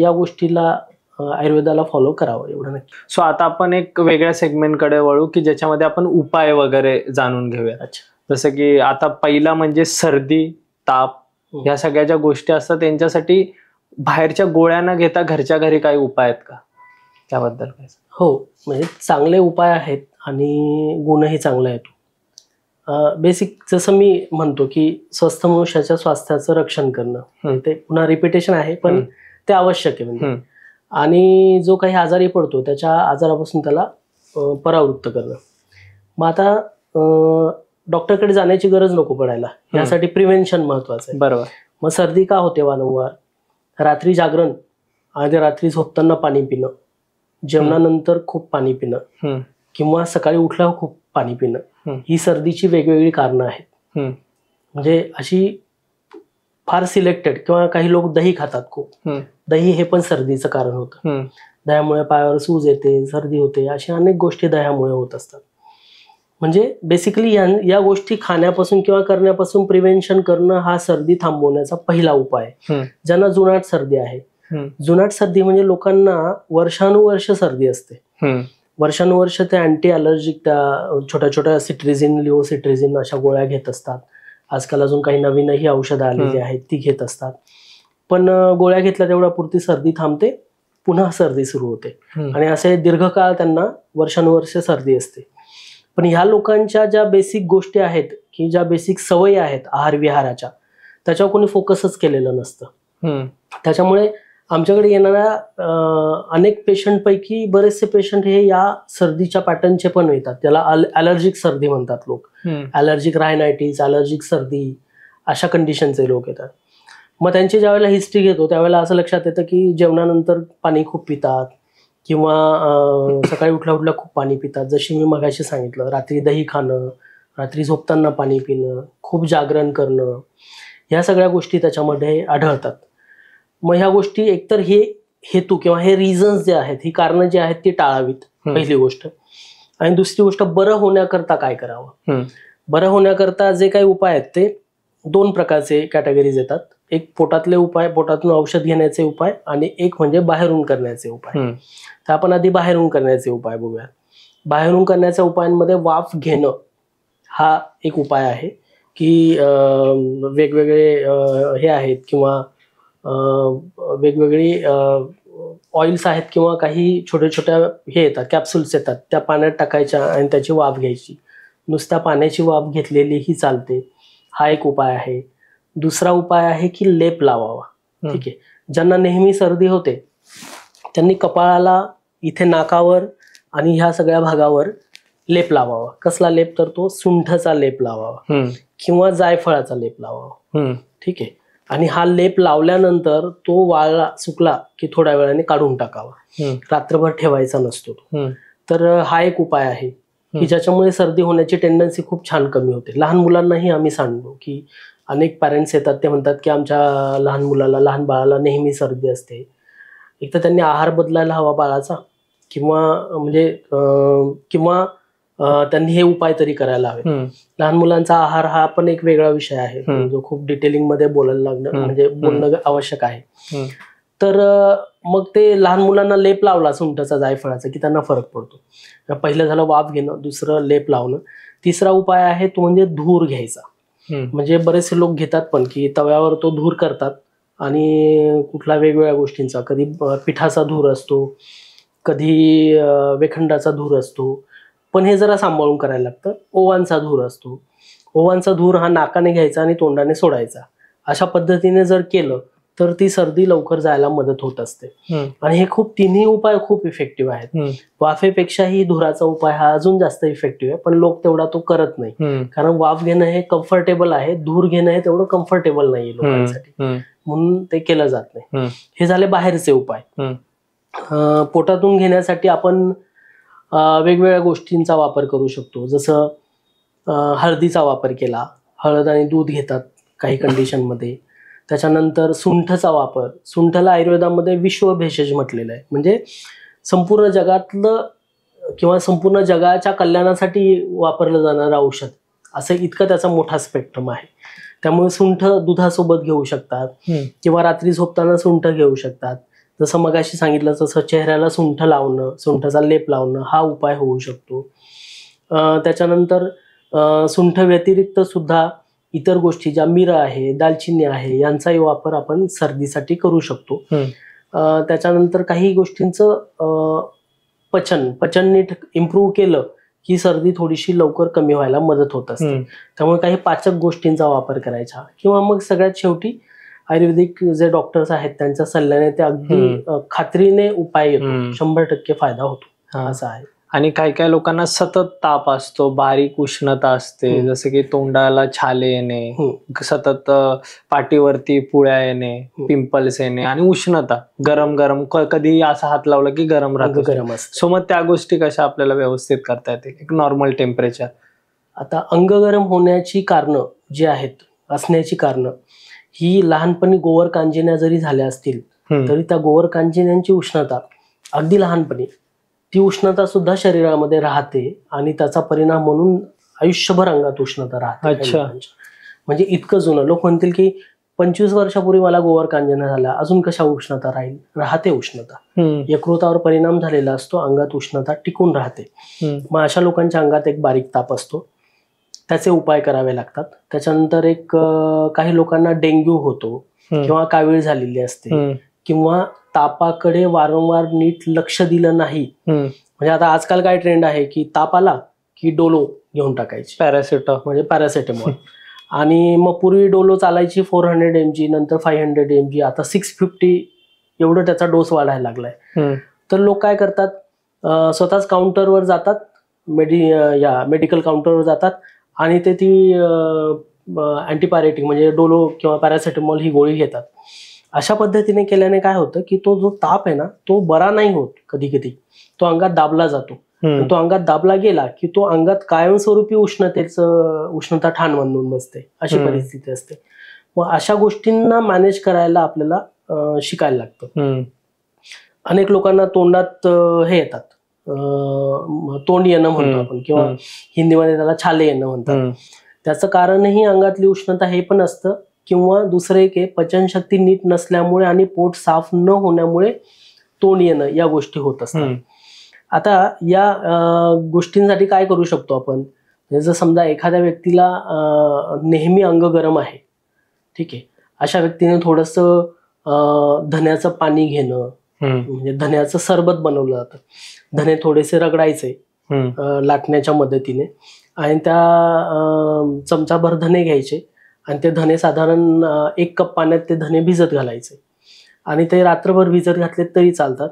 Speaker 1: या गोष्टीला आयुर्वेदाला फॉलो करावं एवढं नक्की.
Speaker 2: सो आता आपण एक वेगळ्या सेगमेंटकडे वळू की ज्याच्यामध्ये आपण उपाय वगैरे जाणून घेऊया. जसं की आता पहिला म्हणजे सर्दी, ताप, ह्या सगळ्या ज्या गोष्टी असतात त्यांच्यासाठी बाहेरच्या गोळ्या न घेता घरच्या घरी काही उपाय आहेत का, त्याबद्दल काय?
Speaker 1: हो, म्हणजे चांगले उपाय आहेत आणि गुणही चांगला येतो. बेसिक जसं मी म्हणतो की स्वस्थ मनुष्याच्या स्वास्थ्याचं रक्षण करणं, ते पुन्हा रिपिटेशन आहे पण ते आवश्यक आहे. म्हणजे आणि जो काही आजारी पडतो त्याच्या आजारापासून त्याला परावृत्त करणं. मग आता डॉक्टरकडे जाण्याची गरज नको पडायला, यासाठी प्रिव्हेन्शन महत्वाचं आहे.
Speaker 2: बरोबर.
Speaker 1: मग सर्दी का होते वारंवार? रात्री जागरण आणि रात्री झोपताना पाणी पिणं, जेवणानंतर खूप पाणी पिणं, किंवा सकाळी उठल्यावर खूप पाणी पिणं, ही सर्दीची वेगवेगळी कारणं आहेत. म्हणजे अशी फार सिलेक्टेड, किंवा काही लोक दही खातात खूप, दही हे पण सर्दीचं कारण होतं. दह्यामुळे पायावर सूज येते, सर्दी होते, अशा अनेक गोष्टी दह्यामुळे होत असतात. म्हणजे बेसिकली या गोष्टी खाण्यापासून किंवा करण्यापासून प्रिव्हेन्शन करणं हा सर्दी थांबवण्याचा पहिला उपाय आहे. ज्यांना जुनाट सर्दी आहे, जुनाट सर्दी म्हणजे लोकांना वर्षानुवर्ष सर्दी असते, वर्षानुवर्ष ते अँटी अलर्जिक त्या छोट्या छोट्या सिट्रिझिन, लिओसिट्रिझिन अशा गोळ्या घेत असतात. आजकाल अजून काही नवीनही औषधं आलेली आहेत ती घेत असतात. पण गोळ्या घेतल्या तेवढ्या पुरती सर्दी थांबते, पुन्हा सर्दी सुरू होते, आणि असे दीर्घकाळ त्यांना वर्षानुवर्ष सर्दी असते. पण ह्या लोकांच्या ज्या बेसिक गोष्टी आहेत की ज्या बेसिक सवयी आहेत आहार विहाराच्या, त्याच्यावर कोणी फोकसच केलेलं नसतं. त्याच्यामुळे आमच्याकडे येणाऱ्या अनेक पेशंटपैकी बरेचसे पेशंट हे या सर्दीच्या पॅटर्नचे पण येतात. त्याला अलर्जिक सर्दी म्हणतात लोक, अलर्जिक रायनायटिस, अलर्जिक सर्दी, अशा कंडिशनचे लोक येतात. मग त्यांची ज्यावेळेला हिस्ट्री घेतो त्यावेळेला असं लक्षात येतं की जेवणानंतर पाणी खूप पितात, किंवा सकाळी उठल्या उठल्या खूप पाणी पितात, जशी मी मगाशी सांगितलं, रात्री दही खाणं, रात्री झोपताना पाणी पिणं, खूप जागरण करणं, ह्या सगळ्या गोष्टी त्याच्यामध्ये आढळतात. मग ह्या गोष्टी एकतर हे हेतू किंवा हे रिझन्स जे आहेत, ही कारणं जी आहेत ती टाळावीत, पहिली गोष्ट. आणि दुसरी गोष्ट, बरं होण्याकरता काय करावं. बरं होण्याकरता जे काही उपाय आहेत ते 2 प्रकारचे कॅटेगरीज येतात. एक पोटातले उपाय, पोटातून औषध घेण्याचे उपाय, आणि एक म्हणजे बाहेरून करण्याचे उपाय. तर आपण आधी बाहेरून करण्याचे उपाय बघूया. बाहेरून करण्याच्या उपायांमध्ये वाफ घेणं हा एक उपाय आहे की वेगवेगळे हे आहेत, किंवा वेगवेगळी ऑइल्स आहेत, किंवा काही छोट्या छोट्या हे येतात, कॅप्सूल्स येतात, त्या पाण्यात टाकायच्या आणि त्याची वाफ घ्यायची. नुसत्या पाण्याची वाफ घेतलेली ही चालते, हा एक उपाय आहे. दुसरा उपाय आहे की लेप लावावा. ठीक आहे, ज्यांना नेहमी सर्दी होते त्यांनी कपाळाला, इथे नाकावर आणि ह्या सगळ्या भागावर लेप लावावा. कसला लेप? तर तो सुंठचा लेप लावावा किंवा जायफळाचा लेप लावावा. ठीक आहे, आणि हा लेप लावल्यानंतर तो वाळला, सुकला की थोड्या वेळाने काढून टाकावा, रात्रभर ठेवायचा नसतो तो. तर हा एक उपाय आहे की ज्याच्यामुळे सर्दी होण्याची टेंडन्सी खूप छान कमी होते. लहान मुलांनाही आम्ही सांगतो की अनेक पॅरेंट्स येतात, ते म्हणतात की आमच्या लहान बाळाला नेहमी सर्दी असते. एक तर त्यांनी आहार बदलायला हवा बाळाचा, किंवा त्यांनी हे उपाय तरी करायला हवे. लहान मुलांचा आहार हा पण एक वेगळा विषय आहे, जो खूप डिटेलिंग मध्ये बोलायला लागणं म्हणजे बोलणं आवश्यक आहे. तर मग ते लहान मुलांना लेप लावला सुंठचा जायफळाचा की त्यांना फरक पडतो. पहिलं झालं वाफ घेणं, दुसरं लेप लावणं, तिसरा उपाय आहे तो म्हणजे धूर घ्यायचा. म्हणजे बरेचसे लोक घेतात पण की तव्यावर तो धूर करतात आणि कुठला वेगवेगळ्या गोष्टींचा, कधी पिठाचा धूर असतो, कधी वेखंडाचा धूर असतो, पण हे जरा सांभाळून करायला लागतं. ओवांचा धूर असतो. ओवांचा धूर हा नाकाने घ्यायचा आणि तोंडाने सोडायचा. अशा पद्धतीने जर केलं तर ती सर्दी लवकर जायला मदत होत असते. आणि हे तिन्ही उपाय खूप इफेक्टिव्ह आहेत. वाफेपेक्षाही धुराचा उपाय हा अजून जास्त इफेक्टिव्ह आहे, पण लोक तेवढा तो करत नाही. कारण वाफ घेणं हे कम्फर्टेबल आहे, धूर घेणं हे तेवढं कम्फर्टेबल नाहीये लोकांसाठी, म्हणून ते केलं जात नाही. हे झाले बाहेरचे उपाय. पोटातून घेण्यासाठी आपण वेगवेगळ्या गोष्टींचा वापर करू शकतो. जसं हळदीचा वापर केला, हळद आणि दूध घेतात काही कंडिशनमध्ये. त्याच्यानंतर सुंठचा वापर, सुंठला आयुर्वेदामध्ये विश्व भेषज म्हटलेलं आहे. म्हणजे संपूर्ण जगातलं किंवा संपूर्ण जगाच्या कल्याणासाठी वापरलं जाणारं औषध, असं इतकं त्याचा मोठा स्पेक्ट्रम आहे. त्यामुळे सुंठ दुधासोबत घेऊ शकतात किंवा रात्री झोपताना सुंठ घेऊ शकतात. जसं मगाशी सांगितलं तसं चेहऱ्याला सुंठ लावणं, सुंठाचा लेप लावणं हा उपाय होऊ शकतो. त्याच्यानंतर सुंठ व्यतिरिक्त सुद्धा इतर गोष्टी ज्या मिरं आहे, दालचिनी आहे, यांचाही वापर आपण सर्दीसाठी करू शकतो. त्याच्यानंतर काही गोष्टींचं पचन नीट इम्प्रूव्ह केलं की सर्दी थोडीशी लवकर कमी व्हायला मदत होत असते. त्यामुळे काही पाचक गोष्टींचा वापर करायचा किंवा मग सगळ्यात शेवटी आयुर्वेदिक जे डॉक्टर्स आहेत त्यांच्या सल्ल्याने ते अगदी खात्रीने उपाय येतो, 100% फायदा होतो, असं आहे.
Speaker 2: आणि काही काही लोकांना सतत ताप असतो, बारीक उष्णता असते, जसं की तोंडाला छाले येणे, सतत पाठीवरती पुळ्या येणे, पिंपल्स येणे आणि उष्णता, गरम गरम, कधी असा हात लावला की गरम राहतो,
Speaker 1: गरम असतं.
Speaker 2: सो मग त्या गोष्टी कशा आपल्याला व्यवस्थित करता येतील, एक नॉर्मल टेम्परेचर?
Speaker 1: आता अंग गरम होण्याची कारणं जी आहेत, असण्याची कारणं ही लहानपणी गोवर कांजिण्या जरी झाल्या असतील तरी त्या गोवर कांजिण्यांची उष्णता अगदी लहानपणी ती उष्णता सुद्धा शरीरामध्ये राहते आणि त्याचा परिणाम म्हणून आयुष्यभर अंगात उष्णता राहते.
Speaker 2: अच्छा.
Speaker 1: म्हणजे इतकं जुनं. लोक म्हणतील की 25 वर्षापूर्वी मला गोवर कांजिण्या झाल्या, अजून कशा उष्णता राहील? राहते उष्णता. यकृतावर परिणाम झालेला असतो, अंगात उष्णता टिकून राहते. मग अशा लोकांच्या अंगात एक बारीक ताप असतो, त्याचे उपाय करावे लागतात. त्याच्यानंतर काही लोकांना डेंग्यू होतो किंवा कावीळ झालेली असते किंवा तापाकडे वारंवार नीट लक्ष दिलं नाही. म्हणजे आता आजकाल काय ट्रेंड आहे की ताप आला की डोलो घेऊन टाकायची, म्हणजे पॅरासिटामॉल. आणि मग पूर्वी डोलो चालायची 400 mg, नंतर 500 mg, आता 650 एवढं त्याचा डोस वाढायला लागलाय. तर लोक काय करतात, स्वतःच काउंटरवर जातात, मेडिकल काउंटरवर जातात आणि ते ती अँटीपायरेटिक म्हणजे डोलो किंवा पॅरासिटामॉल ही गोळी घेतात. अशा पद्धतीने केल्याने काय होतं की तो जो ताप आहे ना तो बरा नाही होत. कधी कधी तो अंगात दाबला जातो. तो अंगात दाबला गेला की तो अंगात कायमस्वरूपी उष्णता ठाण बांधून बसते, अशी परिस्थिती असते. मग अशा गोष्टींना मॅनेज करायला आपल्याला शिकायला लागतं. अनेक लोकांना तोंडात हे येतात, तोंड येणं म्हणतो आपण किंवा हिंदीमध्ये त्याला छाले येणं म्हणतात. त्याचं कारणही अंगातली उष्णता हे पण असतं किंवा दुसरं एक पचनशक्ती नीट नसल्यामुळे आणि पोट साफ न होण्यामुळे तोंड येणं या गोष्टी होत असतात. आता या गोष्टींसाठी काय करू शकतो आपण? जर समजा एखाद्या व्यक्तीला नेहमी अंग गरम आहे, ठीक आहे, अशा व्यक्तीने थोडंसं धन्याचं पाणी घेणं, म्हणजे धन्याचं सरबत बनवलं जातं. धने थोडेसे रगडायचे लाटण्याच्या मदतीने आणि त्या चमचाभर धने घ्यायचे आणि ते धने साधारण 1 कप पाण्यात ते धने भिजत घालायचे आणि ते रात्रभर भिजत घातले तरी चालतात.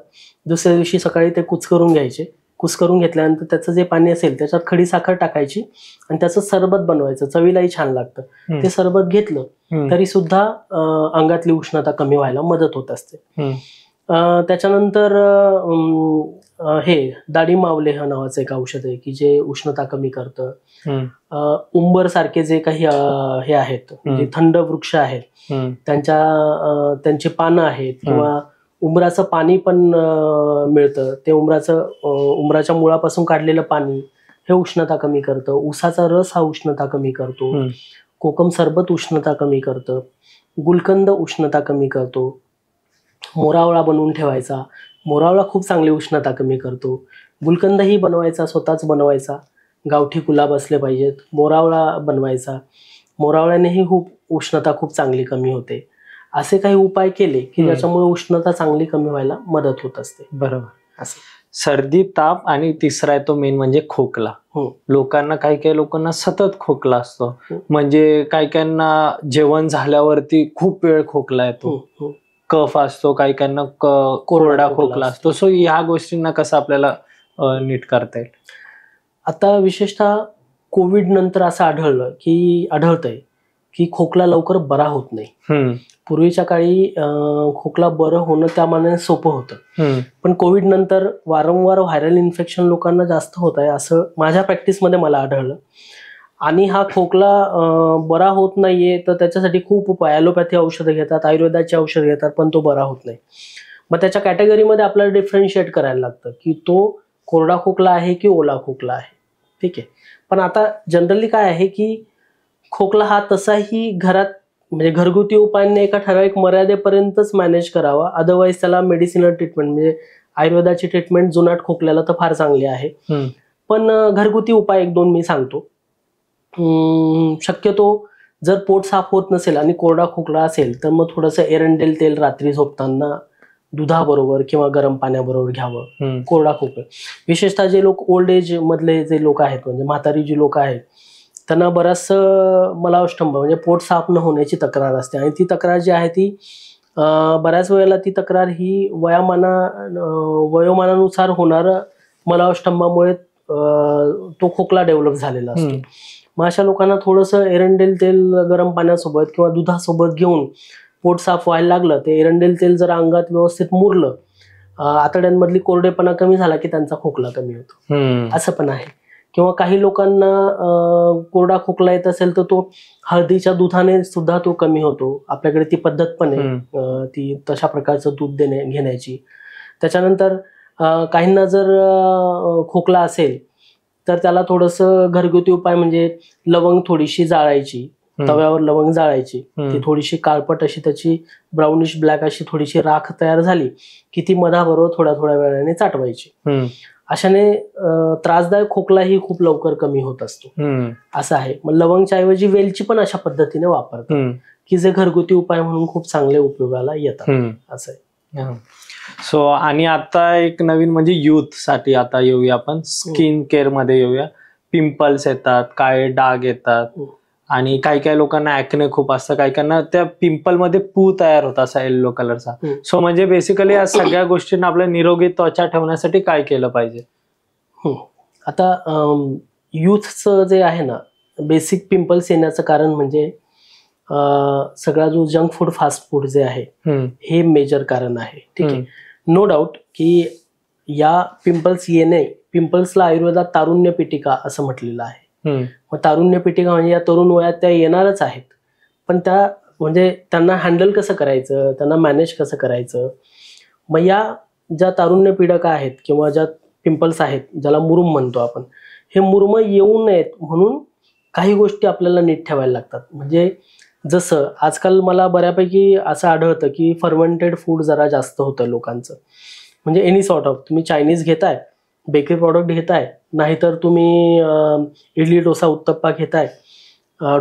Speaker 1: दुसऱ्या दिवशी सकाळी ते कुस्करून घ्यायचे. कुस्करून घेतल्यानंतर त्याचं जे पाणी असेल त्याच्यात खडी साखर टाकायची आणि त्याचं सरबत बनवायचं. चवीलाही छान लागतं. ते सरबत घेतलं तरी सुद्धा अंगातली उष्णता कमी व्हायला मदत होत असते. त्याच्यानंतर हे दाढी मावलेह नावाचं एक औषध आहे की जे उष्णता कमी करतं. उंबर सारखे जे काही हे आहेत, जे थंड वृक्ष आहेत, त्यांची पानं आहेत किंवा उंबराचं पाणी पण मिळतं. ते उंबराच्या मुळापासून काढलेलं पाणी हे उष्णता कमी करतं. ऊसाचा रस हा उष्णता कमी करतो. कोकम सरबत उष्णता कमी करतं. गुलकंद उष्णता कमी करतो. मोरावळा बनवून ठेवायचा. मोरावळा खूप चांगली उष्णता कमी करतो. गुलकंदही बनवायचा, स्वतःच बनवायचा. गावठी गुलाब असले पाहिजेत. मोरावळा बनवायचा. मोरावळ्यानेही खूप उष्णता खूप चांगली कमी होते. असे काही उपाय केले की ज्याच्यामुळे उष्णता चांगली कमी व्हायला मदत होत असते.
Speaker 2: बरोबर. असं सर्दी, ताप आणि तिसरा आहे तो मेन म्हणजे खोकला. लोकांना काही लोकांना सतत खोकला असतो. म्हणजे काहींना जेवण झाल्यावरती खूप वेळ खोकला येतो. कफ असतो, काहींना कोरडा खोकला असतो. सो ह्या गोष्टींना कसं आपल्याला नीट करता येईल?
Speaker 1: आता विशेषतः कोविड नंतर असं आढळतंय की खोकला लवकर बरा होत नाही. पूर्वीच्या काळी खोकला बरं होणं त्या मानाने सोपं होतं. पण कोविड नंतर वारंवार व्हायरल इन्फेक्शन लोकांना जास्त होत आहे असं माझ्या प्रॅक्टिसमध्ये मला आढळलं. आणि हा खोकला बरा होत नाहीये तर त्याच्यासाठी खूप उपाय, ॲलोपॅथी औषधं घेतात, आयुर्वेदाची औषधं घेतात, पण तो बरा होत नाही. मग त्याच्या कॅटेगरीमध्ये आपल्याला डिफरन्शिएट करायला लागतं की तो कोरडा खोकला आहे की ओला खोकला आहे. ठीक आहे. पण आता जनरली काय आहे की खोकला हा तसाही घरात म्हणजे घरगुती उपायांनी एका ठराविक मर्यादेपर्यंतच मॅनेज करावा. अदरवाईज त्याला मेडिसिनल ट्रीटमेंट म्हणजे आयुर्वेदाची ट्रीटमेंट जुनाट खोकल्याला तर फार चांगली आहे. पण घरगुती उपाय 1-2 मी सांगतो. शक्यतो जर पोट साफ होत नसेल आणि कोरडा खोकला असेल तर मग थोडंसं एरंडेल तेल रात्री झोपताना दुधाबरोबर किंवा गरम पाण्याबरोबर घ्यावं कोरडा खोकला. विशेषतः जे लोक ओल्ड एज मधले जे लोक आहेत म्हणजे म्हातारी जी लोक आहेत त्यांना बराचसं मलावष्टंभ म्हणजे पोट साफ न होण्याची तक्रार असते. आणि ती तक्रार जी आहे ती बऱ्याच वेळेला ती तक्रार ही वयोमानानुसार होणारं मलावष्टंभामुळे तो खोकला डेव्हलप झालेला असतो. मग अशा लोकांना थोडंसं एरंडेल तेल गरम पाण्यासोबत किंवा दुधासोबत घेऊन पोट साफ व्हायला लागलं, ते एरंडेल तेल जर अंगात व्यवस्थित मुरलं, आतड्यांमधली कोरडेपणा कमी झाला की त्यांचा खोकला कमी होतो. असं पण आहे. किंवा काही लोकांना कोरडा खोकला येत असेल तर तो हळदीच्या दुधाने सुद्धा तो कमी होतो. आपल्याकडे ती पद्धत पण आहे ती तशा प्रकारचं दूध घेण्याची. त्याच्यानंतर काहींना जर खोकला असेल तर त्याला थोडंसं घरगुती उपाय म्हणजे लवंग थोडीशी जाळायची, तव्यावर लवंग जाळायची, ती थोडीशी काळपट अशी त्याची ब्राउनिश ब्लॅक अशी थोडीशी राख तयार झाली की ती मधाबरोबर थोड्या थोड्या वेळाने चाटवायची. अशाने त्रासदायक खोकलाही खूप लवकर कमी होत असतो. असं आहे. मग लवंगच्या ऐवजी वेलची पण अशा पद्धतीने वापरतात की जे घरगुती उपाय म्हणून खूप चांगले उपयोगाला येतात. असं आहे.
Speaker 2: सो आणि आता एक नवीन म्हणजे युथ साठी आता येऊया आपण स्किन केअर मध्ये येऊया. पिंपल्स येतात, काळे डाग येतात आणि काही लोकांना ऍक्ने खूप असतं, काहींना त्या पिंपल मध्ये पू तयार होता असा येलो कलरचा. सो म्हणजे बेसिकली या सगळ्या गोष्टींना आपल्या निरोगी त्वचा ठेवण्यासाठी काय केलं पाहिजे?
Speaker 1: आता युथचं जे आहे ना, बेसिक पिंपल्स येण्याचं कारण म्हणजे सगळा जो जंक फूड, फास्ट फूड जे आहे हे मेजर कारण आहे. ठीक आहे. नो डाऊट की या पिंपल्सला आयुर्वेदात तारुण्य पिटिका असं म्हटलेलं आहे. मग तारुण्य पिटिका म्हणजे या तरुण वयात त्या येणारच आहेत, पण त्या म्हणजे त्यांना हँडल कसं करायचं, त्यांना मॅनेज कसं करायचं. मग या ज्या तारुण्य पिडका आहेत किंवा ज्या पिंपल्स आहेत ज्याला मुरुम म्हणतो आपण, हे मुरुम येऊ नयेत म्हणून काही गोष्टी आपल्याला नीट ठेवायला लागतात. म्हणजे जसं आजकाल मला बऱ्यापैकी असं आढळतं की फर्मेंटेड फूड जरा जास्त होतं लोकांचं. म्हणजे एनी सॉर्ट ऑफ तुम्ही चायनीज घेताय, बेकरी प्रॉडक्ट घेताय, नाहीतर तुम्ही इडली डोसा उत्तप्पा घेताय,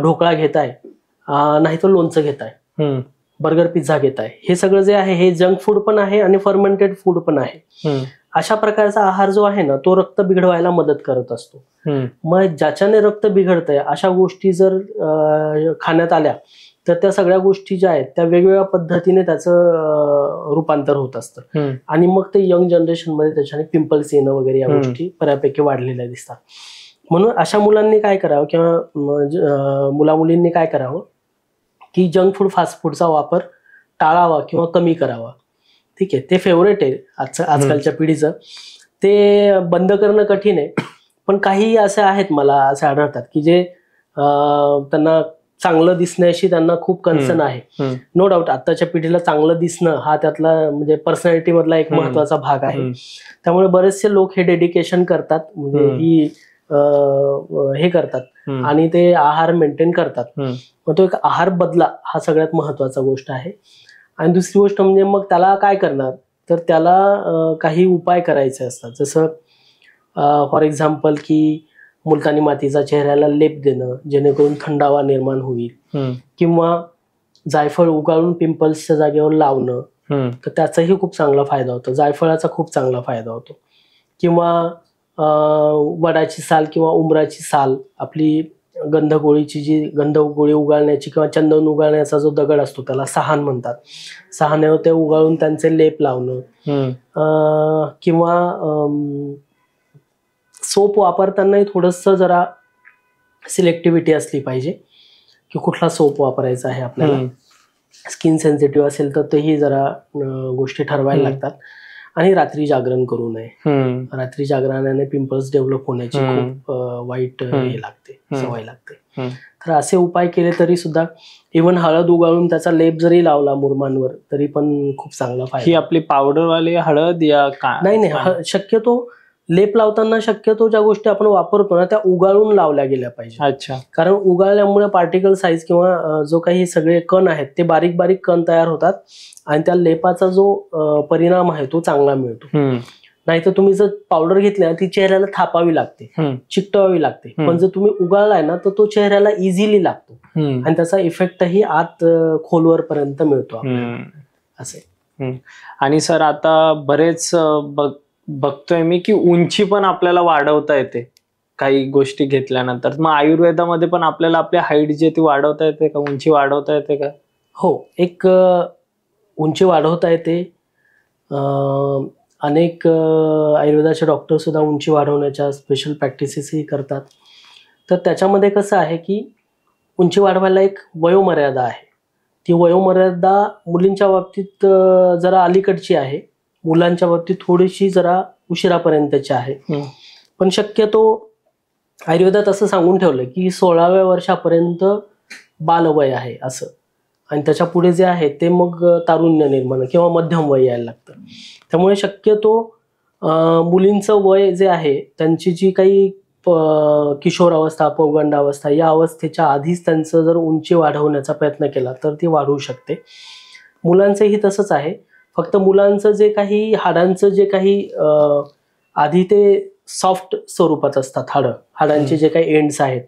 Speaker 1: ढोकळा घेताय, नाहीतर लोणचं घेताय, बर्गर पिझ्झा घेताय. हे सगळं जे आहे हे जंक फूड पण आहे आणि फर्मेंटेड फूड पण आहे. अशा प्रकारचा आहार जो आहे ना तो रक्त बिघडवायला मदत करत असतो. मग ज्याच्याने रक्त बिघडतंय अशा गोष्टी जर खाण्यात आल्या तर त्या सगळ्या गोष्टी ज्या आहेत त्या वेगवेगळ्या पद्धतीने त्याचं रूपांतर होत असतं आणि मग ते यंग जनरेशन मध्ये त्याच्याने पिंपल्स येणं वगैरे या गोष्टी बऱ्यापैकी वाढलेल्या दिसतात. म्हणून अशा मुलांनी काय करावं किंवा मुलामुलींनी काय करावं की जंक फूड, फास्ट फूडचा वापर टाळावा किंवा कमी करावा. ठीक आहे. ते फेवरेट आहे आजकालच्या पिढीचं, ते बंद करणं कठीण आहे. पण काही असे आहेत मला असे आढळतात की जे त्यांना चांगलं दिसण्याशी त्यांना खूप कन्सर्न आहे. नो डाऊट आत्ताच्या पिढीला चांगलं दिसणं हा त्यातला म्हणजे पर्सनॅलिटी मधला एक महत्वाचा भाग आहे. त्यामुळे बरेचसे लोक हे डेडिकेशन करतात. म्हणजे ही हे करतात आणि ते आहार मेंटेन करतात. मग तो एक आहार बदला हा सगळ्यात महत्वाचा गोष्ट आहे. आणि दुसरी गोष्ट म्हणजे मग त्याला काय करणार, तर त्याला काही उपाय करायचे असतात. जसं फॉर एक्झाम्पल की मुलतानी मातीचा चेहऱ्याला लेप देणं जेणेकरून थंडावा निर्माण होईल, किंवा जायफळ उगाळून पिंपल्सच्या जागेवर लावणं, तर त्याचाही खूप चांगला फायदा होतो. जायफळाचा खूप चांगला फायदा होतो. किंवा वडाची साल किंवा उमराची साल, आपली गंधगोळीची जी गंधगोळी उगाळण्याची किंवा चंदन उगाळण्याचा जो दगड असतो त्याला सहान म्हणतात, सहाण्यावर ते उगाळून त्यांचे लेप लावणं. किंवा सोप वापरतानाही थोडंसं जरा सिलेक्टिव्हिटी असली पाहिजे की कुठला सोप वापरायचा आहे आपल्याला. स्किन सेन्सिटिव्ह असेल तर तेही जरा गोष्टी ठरवायला लागतात. आणि रात्री जागरण करू नये. रात्री जागरणाने पिंपल्स डेव्हलप होण्याची खूप वाईट हे लागते, सवय लागते. तर असे उपाय केले तरी सुद्धा, इव्हन हळद उगाळून त्याचा लेप जरी लावला मुरमांवर तरी पण खूप चांगला फायदा.
Speaker 2: ही आपली पावडरवाली हळद या
Speaker 1: नाही, शक्यतो लेप लावताना शक्यतो ज्या गोष्टी आपण वापरतो ना त्या उगाळून लावल्या गेल्या पाहिजे.
Speaker 2: अच्छा.
Speaker 1: कारण उगाळल्यामुळे पार्टिकल साईज किंवा जो काही सगळे कण आहेत ते बारीक बारीक कण तयार होतात आणि त्या लेपाचा जो परिणाम आहे तो चांगला मिळतो. नाहीतर तुम्ही जर पावडर घेतली ना ती चेहऱ्याला थापावी लागते, चिकटवावी लागते. पण जर तुम्ही उगाळलाय ना तर तो चेहऱ्याला इझिली लागतो आणि त्याचा इफेक्टही आत खोलवर पर्यंत मिळतो असे.
Speaker 2: आणि सर आता बरेच बघतोय मी की उंची पण आपल्याला वाढवता येते काही गोष्टी घेतल्यानंतर. मग आयुर्वेदामध्ये पण आपल्याला आपली हाईट जी ती वाढवता येते का, उंची वाढवता येते का?
Speaker 1: हो, एक उंची वाढवता येते. अनेक आयुर्वेदाचे डॉक्टर सुद्धा उंची वाढवण्याच्या स्पेशल प्रॅक्टिसेसही करतात. तर त्याच्यामध्ये कसं आहे की उंची वाढवायला एक वयोमर्यादा आहे. ती वयोमर्यादा मुलींच्या बाबतीत जरा अलीकडची आहे, मुलांच्या बाबतीत थोडीशी जरा उशिरापर्यंतची आहे. पण शक्यतो आयुर्वेदात असं सांगून ठेवलं की 16व्या वर्षापर्यंत बालवय आहे असं, आणि त्याच्या पुढे जे आहे ते मग तारुण्य निर्माण किंवा मध्यम वय यायला लागतं. त्यामुळे शक्यतो मुलींचं वय जे आहे त्यांची जी काही किशोर अवस्था, पौगंड अवस्था, या अवस्थेच्या आधीच त्यांचं जर उंची वाढवण्याचा प्रयत्न केला तर ती वाढवू शकते. मुलांचंही तसंच आहे. फक्त मुलांचं जे काही हाडांचं जे काही आधी ते सॉफ्ट स्वरूपात असतात हाडांचे जे काही एंड्स आहेत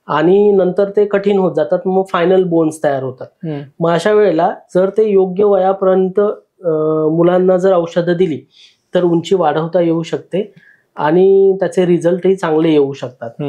Speaker 1: आणि नंतर ते कठीण होत जातात, मग फायनल बोन्स तयार होतात. मग अशा वेळेला जर ते योग्य वयापर्यंत मुलांना जर औषधं दिली तर उंची वाढवता येऊ शकते आणि त्याचे रिझल्टही चांगले येऊ शकतात.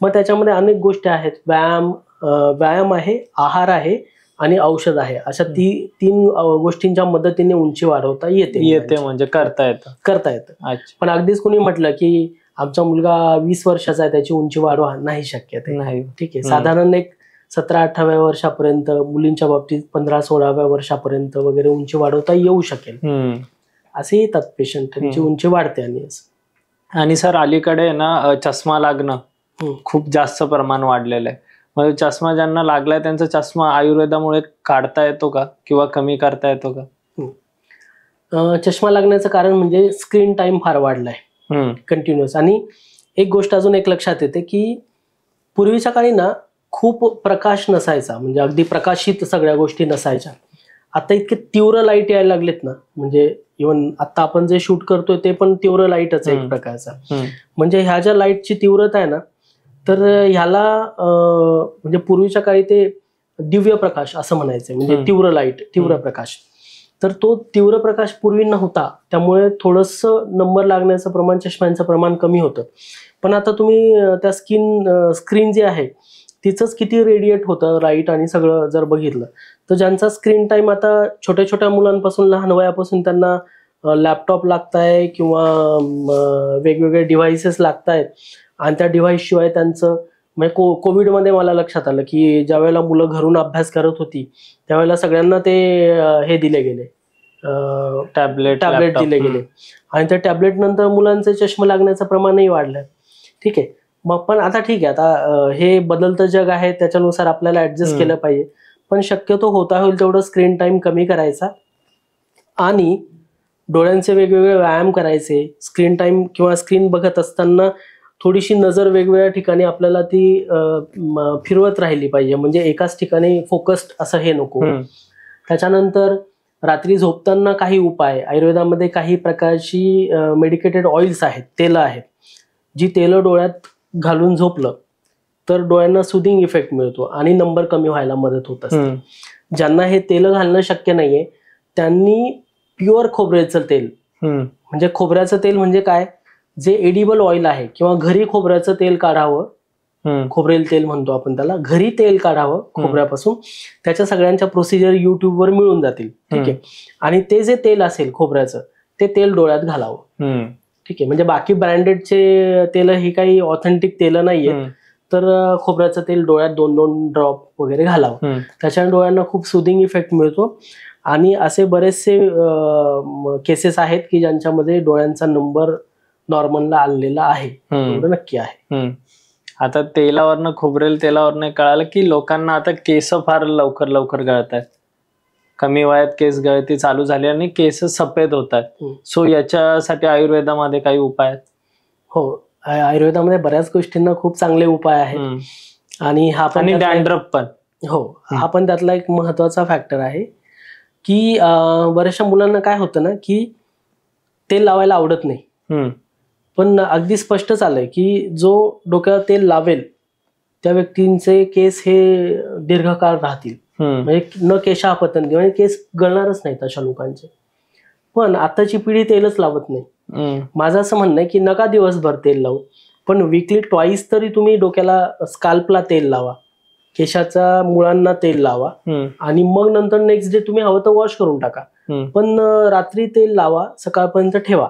Speaker 1: मग त्याच्यामध्ये अनेक गोष्टी आहेत. व्यायाम आहे, आहार आहे आणि औषध आहे. अशा तीन गोष्टींच्या मदतीने उंची वाढवता येते
Speaker 2: म्हणजे करता येतं.
Speaker 1: पण अगदीच कोणी म्हटलं की आमचा मुलगा 20 वर्षाचा आहे त्याची उंची वाढवा, नाही शक्य नाही. ठीक आहे, साधारण एक 17-18व्या वर्षापर्यंत, मुलींच्या बाबतीत 15-16व्या वर्षापर्यंत वगैरे उंची वाढवता येऊ शकेल. असे येतात पेशंट, त्यांची उंची वाढते.
Speaker 2: आणि सर अलीकडे ना चष्मा लागणं खूप जास्त प्रमाण वाढलेलं आहे. म्हणजे चष्मा ज्यांना लागलाय त्यांचा चष्मा आयुर्वेदामुळे काढता येतो का किंवा कमी करता येतो का?
Speaker 1: चष्मा लागण्याचं कारण म्हणजे स्क्रीन टाइम फार वाढलाय कंटिन्युअस. आणि एक गोष्ट अजून एक लक्षात येते की पूर्वीच्या काळी ना खूप प्रकाश नसायचा, म्हणजे अगदी प्रकाशित सगळ्या गोष्टी नसायच्या. आता इतके तीव्र लाईट यायला लागलेत ना, म्हणजे इव्हन आता आपण जे शूट करतोय ते पण तीव्र लाईटच आहे एक प्रकारचा. म्हणजे ह्या ज्या लाईटची तीव्रता आहे ना, तर ह्याला म्हणजे पूर्वीच्या काळी ते दिव्य प्रकाश असं म्हणायचं, म्हणजे तीव्र लाईट, तीव्र प्रकाश. तर तो तीव्र प्रकाश पूर्वी नव्हता, त्यामुळे थोडंसं नंबर लागण्याचं प्रमाण, चष्म्यांचं प्रमाण कमी होतं. पण आता तुम्ही त्या स्क्रीन जी आहे तिचंच किती रेडिएट होतं लाईट आणि सगळं जर बघितलं तर ज्यांचा स्क्रीन टाइम आता छोट्या छोट्या मुलांपासून, लहान वयापासून त्यांना लॅपटॉप लागताय किंवा वेगवेगळे डिव्हाइसेस लागतायत आणि त्या डिव्हाइस शिवाय त्यांचं म्हणजे कोविडमध्ये मला लक्षात आलं की ज्या वेळेला मुलं घरून अभ्यास करत होती त्यावेळेला सगळ्यांना ते हे दिले गेले, टॅबलेट दिले गेले आणि त्या टॅबलेट नंतर मुलांचे चष्मा लागण्याचं प्रमाणही वाढलं. ठीक आहे, मग पण आता ठीक आहे, आता हे बदलतं जग आहे, त्याच्यानुसार आपल्याला ऍडजस्ट केलं पाहिजे. पण शक्यतो होता होईल तेवढं स्क्रीन टाइम कमी करायचा आणि डोळ्यांचे वेगवेगळे व्यायाम करायचे. स्क्रीन टाइम किंवा स्क्रीन बघत असताना थोडीशी नजर वेगवेगळ्या ठिकाणी आपल्याला ती फिरवत राहिली पाहिजे, म्हणजे एकाच ठिकाणी फोकस्ड असं हे नको. त्याच्यानंतर रात्री झोपताना काही उपाय, आयुर्वेदामध्ये काही प्रकारची मेडिकेटेड ऑइल्स आहेत, तेलं आहेत, जी तेलं डोळ्यात घालून झोपलं तर डोळ्यांना सुदिंग इफेक्ट मिळतो आणि नंबर कमी व्हायला मदत होत असते. ज्यांना हे तेलं घालणं शक्य नाहीये त्यांनी प्युअर खोबऱ्याचं तेल, म्हणजे खोबऱ्याचं तेल म्हणजे काय, जे एडिबल ऑइल आहे किंवा घरी खोबऱ्याचं तेल काढावं, खोबरेल तेल म्हणतो आपण त्याला, घरी तेल काढावं खोबऱ्यापासून. त्याच्या सगळ्यांच्या प्रोसिजर युट्यूबवर मिळून जातील, ठीक आहे. आणि ते जे तेल असेल खोबऱ्याचं ते तेल डोळ्यात घालावं, ठीक आहे. म्हणजे बाकी ब्रँडेडचे तेल ही काही ऑथेंटिक तेलं नाहीये, तर खोबऱ्याचं तेल डोळ्यात 2-2 ड्रॉप वगैरे घालावं. त्याच्याने डोळ्यांना खूप सुदिंग इफेक्ट मिळतो. आणि असे बरेचसे केसेस आहेत की ज्यांच्यामध्ये डोळ्यांचा नंबर नॉर्मलला आणलेला आहे, एवढं नक्की आहे.
Speaker 2: आता तेलावरनं, खोबरेल तेलावरनं कळालं की लोकांना आता केस फार लवकर लवकर गळत आहेत, कमी वयात केस गळती चालू झाली आणि केस सफेद होत आहेत. सो याच्यासाठी आयुर्वेदामध्ये काही उपाय आहेत?
Speaker 1: हो, आयुर्वेदामध्ये बऱ्याच गोष्टींना खूप चांगले उपाय आहेत. आणि हा पण
Speaker 2: डॅन्ड्रफ पण,
Speaker 1: हो, हा पण त्यातला एक महत्वाचा फॅक्टर आहे की बऱ्याचशा मुलांना काय होतं ना की तेल लावायला आवडत नाही, पण अगदी स्पष्ट झालंय की जो डोक्याला तेल लावेल त्या व्यक्तींचे केस हे दीर्घकाळ राहतील, म्हणजे न केशापतंती, म्हणजे केस गळणारच नाहीत अशा लोकांचे. पण आताची पिढी तेलच लावत नाही. माझं असं म्हणणं आहे की नका दिवसभर तेल लावू, पण वीकली ट्वाईस तरी तुम्ही डोक्याला, स्काल्पला तेल लावा, केशाच्या मुळांना तेल लावा, आणि मग नंतर नेक्स्ट डे तुम्ही हवं तर वॉश करून टाका, पण रात्री तेल लावा, सकाळपर्यंत ठेवा.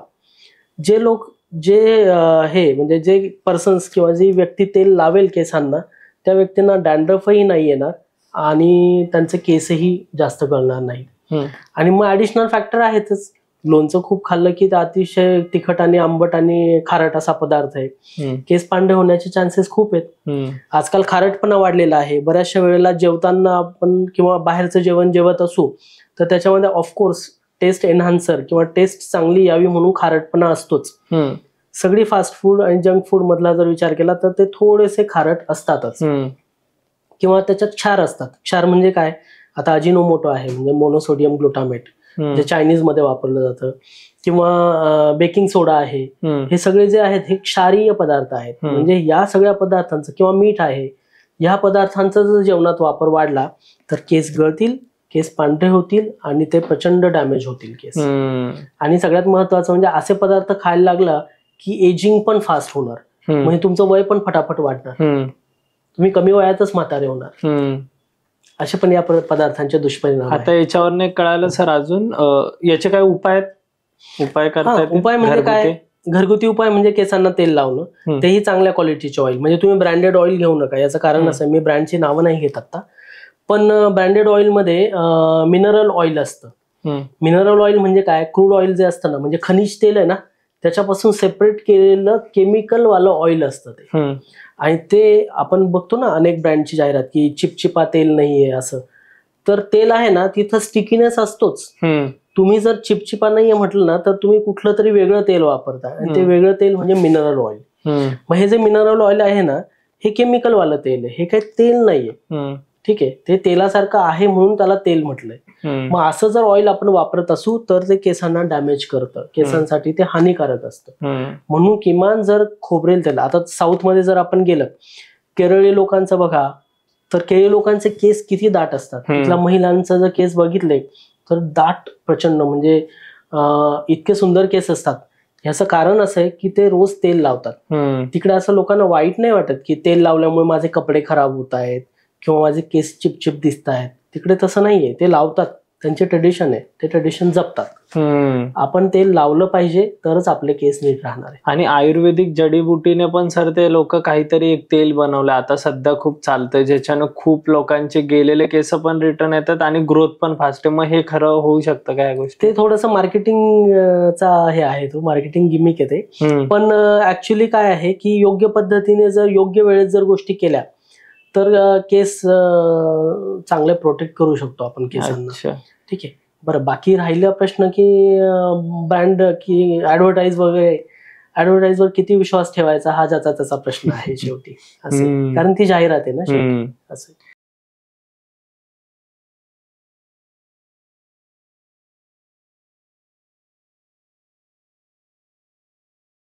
Speaker 1: जे लोक हे म्हणजे जे पर्सन्स किंवा जी व्यक्ती तेल लावेल केसांना त्या व्यक्तींना डॅन्ड्रफही नाही येणार आणि त्यांचे केसही जास्त गळणार नाहीत. आणि मग ऍडिशनल फॅक्टर आहेतच, लोणचं खूप खाल्लं की अतिशय तिखट आणि आंबट आणि खारट असा पदार्थ आहे, केस पांढरे होण्याचे चान्सेस खूप आहेत. आजकाल खारटपणा वाढलेला आहे. बऱ्याचशा वेळेला जेवताना आपण किंवा बाहेरचं जेवण जेवत असू तर त्याच्यामध्ये ऑफकोर्स टेस्ट एनहान्सर किंवा टेस्ट चांगली यावी म्हणून खारटपणा असतोच. सगळी फास्ट फूड आणि जंक फूड मधला जर विचार केला तर ते थोडेसे खारट असतातच, किंवा त्याच्यात क्षार असतात. क्षार म्हणजे काय, आता अजिनोमोटो आहे, म्हणजे मोनोसोडियम ग्लुटामेट, जे चायनीज मध्ये वापरलं जातं, किंवा बेकिंग सोडा आहे, हे सगळे जे आहेत हे क्षारीय पदार्थ आहेत. म्हणजे या सगळ्या पदार्थांचं, किंवा मीठ आहे, या पदार्थांचा जर जेवणात वापर वाढला तर केस गळतील, केस पांढरे होतील आणि ते प्रचंड डॅमेज होतील केस. आणि सगळ्यात महत्वाचं म्हणजे असे पदार्थ खायला लागला की एजिंग पण फास्ट होणार, म्हणजे तुमचं वय पण फटाफट वाढणार, तुम्ही कमी वयातच म्हातारे होणार. असे पण या पदार्थांचे दुष्परिणाम.
Speaker 2: आता याच्यावर कळालं सर, अजून याचे काय उपाय करता येतील?
Speaker 1: उपाय म्हणजे काय, घरगुती उपाय म्हणजे केसांना तेल लावणं, तेही चांगल्या क्वालिटीचे ऑइल. म्हणजे तुम्ही ब्रँडेड ऑइल घेऊ नका, याचं कारण असं, मी ब्रँडची नावं नाही घेत आता, पण ब्रँडेड ऑइल मध्ये मिनरल ऑइल असतं. मिनरल ऑइल म्हणजे काय, क्रूड ऑइल जे असतं ना, म्हणजे खनिज तेल आहे ना, त्याच्यापासून सेपरेट केलेलं केमिकल वालं ऑइल असतं ते. आणि ते आपण बघतो ना अनेक ब्रँडची जाहिरात की चिपचिपा तेल नाहीये असं, तर तेल आहे ना तिथं स्टिकीनेस असतोच. तुम्ही जर चिपचिपा नाहीये म्हटलं ना तर तुम्ही कुठलं तरी वेगळं तेल वापरता, आणि ते वेगळं तेल म्हणजे मिनरल ऑइल. मग हे जे मिनरल ऑइल आहे ना हे केमिकल वालं तेल आहे, हे काही तेल नाहीये, ठीक आहे. ते तेलासारखं आहे म्हणून त्याला तेल म्हटलंय. मग असं जर ऑइल आपण वापरत असू तर ते केसांना डॅमेज करतं, केसांसाठी ते हानिकारक असतं. म्हणून किमान जर खोबरेल तेल, आता साऊथ मध्ये जर आपण गेलं, केरळी लोकांचं बघा, तर केरळी लोकांचे केस किती दाट असतात. तिथल्या महिलांचं जर केस बघितले तर दाट प्रचंड, म्हणजे इतके सुंदर केस असतात. ह्याचं कारण असं आहे की ते रोज तेल लावतात. तिकडे असं लोकांना वाईट नाही वाटत की तेल लावल्यामुळे माझे कपडे खराब होत आहेत किंवा माझे केस चिपचिप दिसत आहेत. तिकडे तसं नाहीये, ते लावतात, त्यांचे ट्रेडिशन आहे, ते ट्रेडिशन जपतात. आपण तेल लावलं पाहिजे तरच आपले केस नीट राहणार आहे.
Speaker 2: आणि आयुर्वेदिक जडीबुटीने पण सर ते लोक काहीतरी एक तेल बनवलं आता सध्या खूप चालतंय, ज्याच्यानं खूप लोकांचे गेलेले केस पण रिटर्न येतात आणि ग्रोथ पण फास्ट आहे. मग हे खरं होऊ शकतं काय गोष्टी?
Speaker 1: ते थोडंसं मार्केटिंगचा हे आहे, तो मार्केटिंग गिमिक आहे ते. पण ऍक्च्युली काय आहे की योग्य पद्धतीने जर योग्य वेळेत जर गोष्टी केल्या तर केस चांगले प्रोटेक्ट करू शकतो आपण केसांना, ठीक आहे. बरं, बाकी राहिला प्रश्न की ब्रँड की ऍडव्हर्टाईज वगैरे, ऍडव्हर्टाईजवर किती विश्वास ठेवायचा हा ज्याचा त्याचा प्रश्न आहे शेवटी, असं कारण ती जाहिरात आहे ना शेवटी, असं.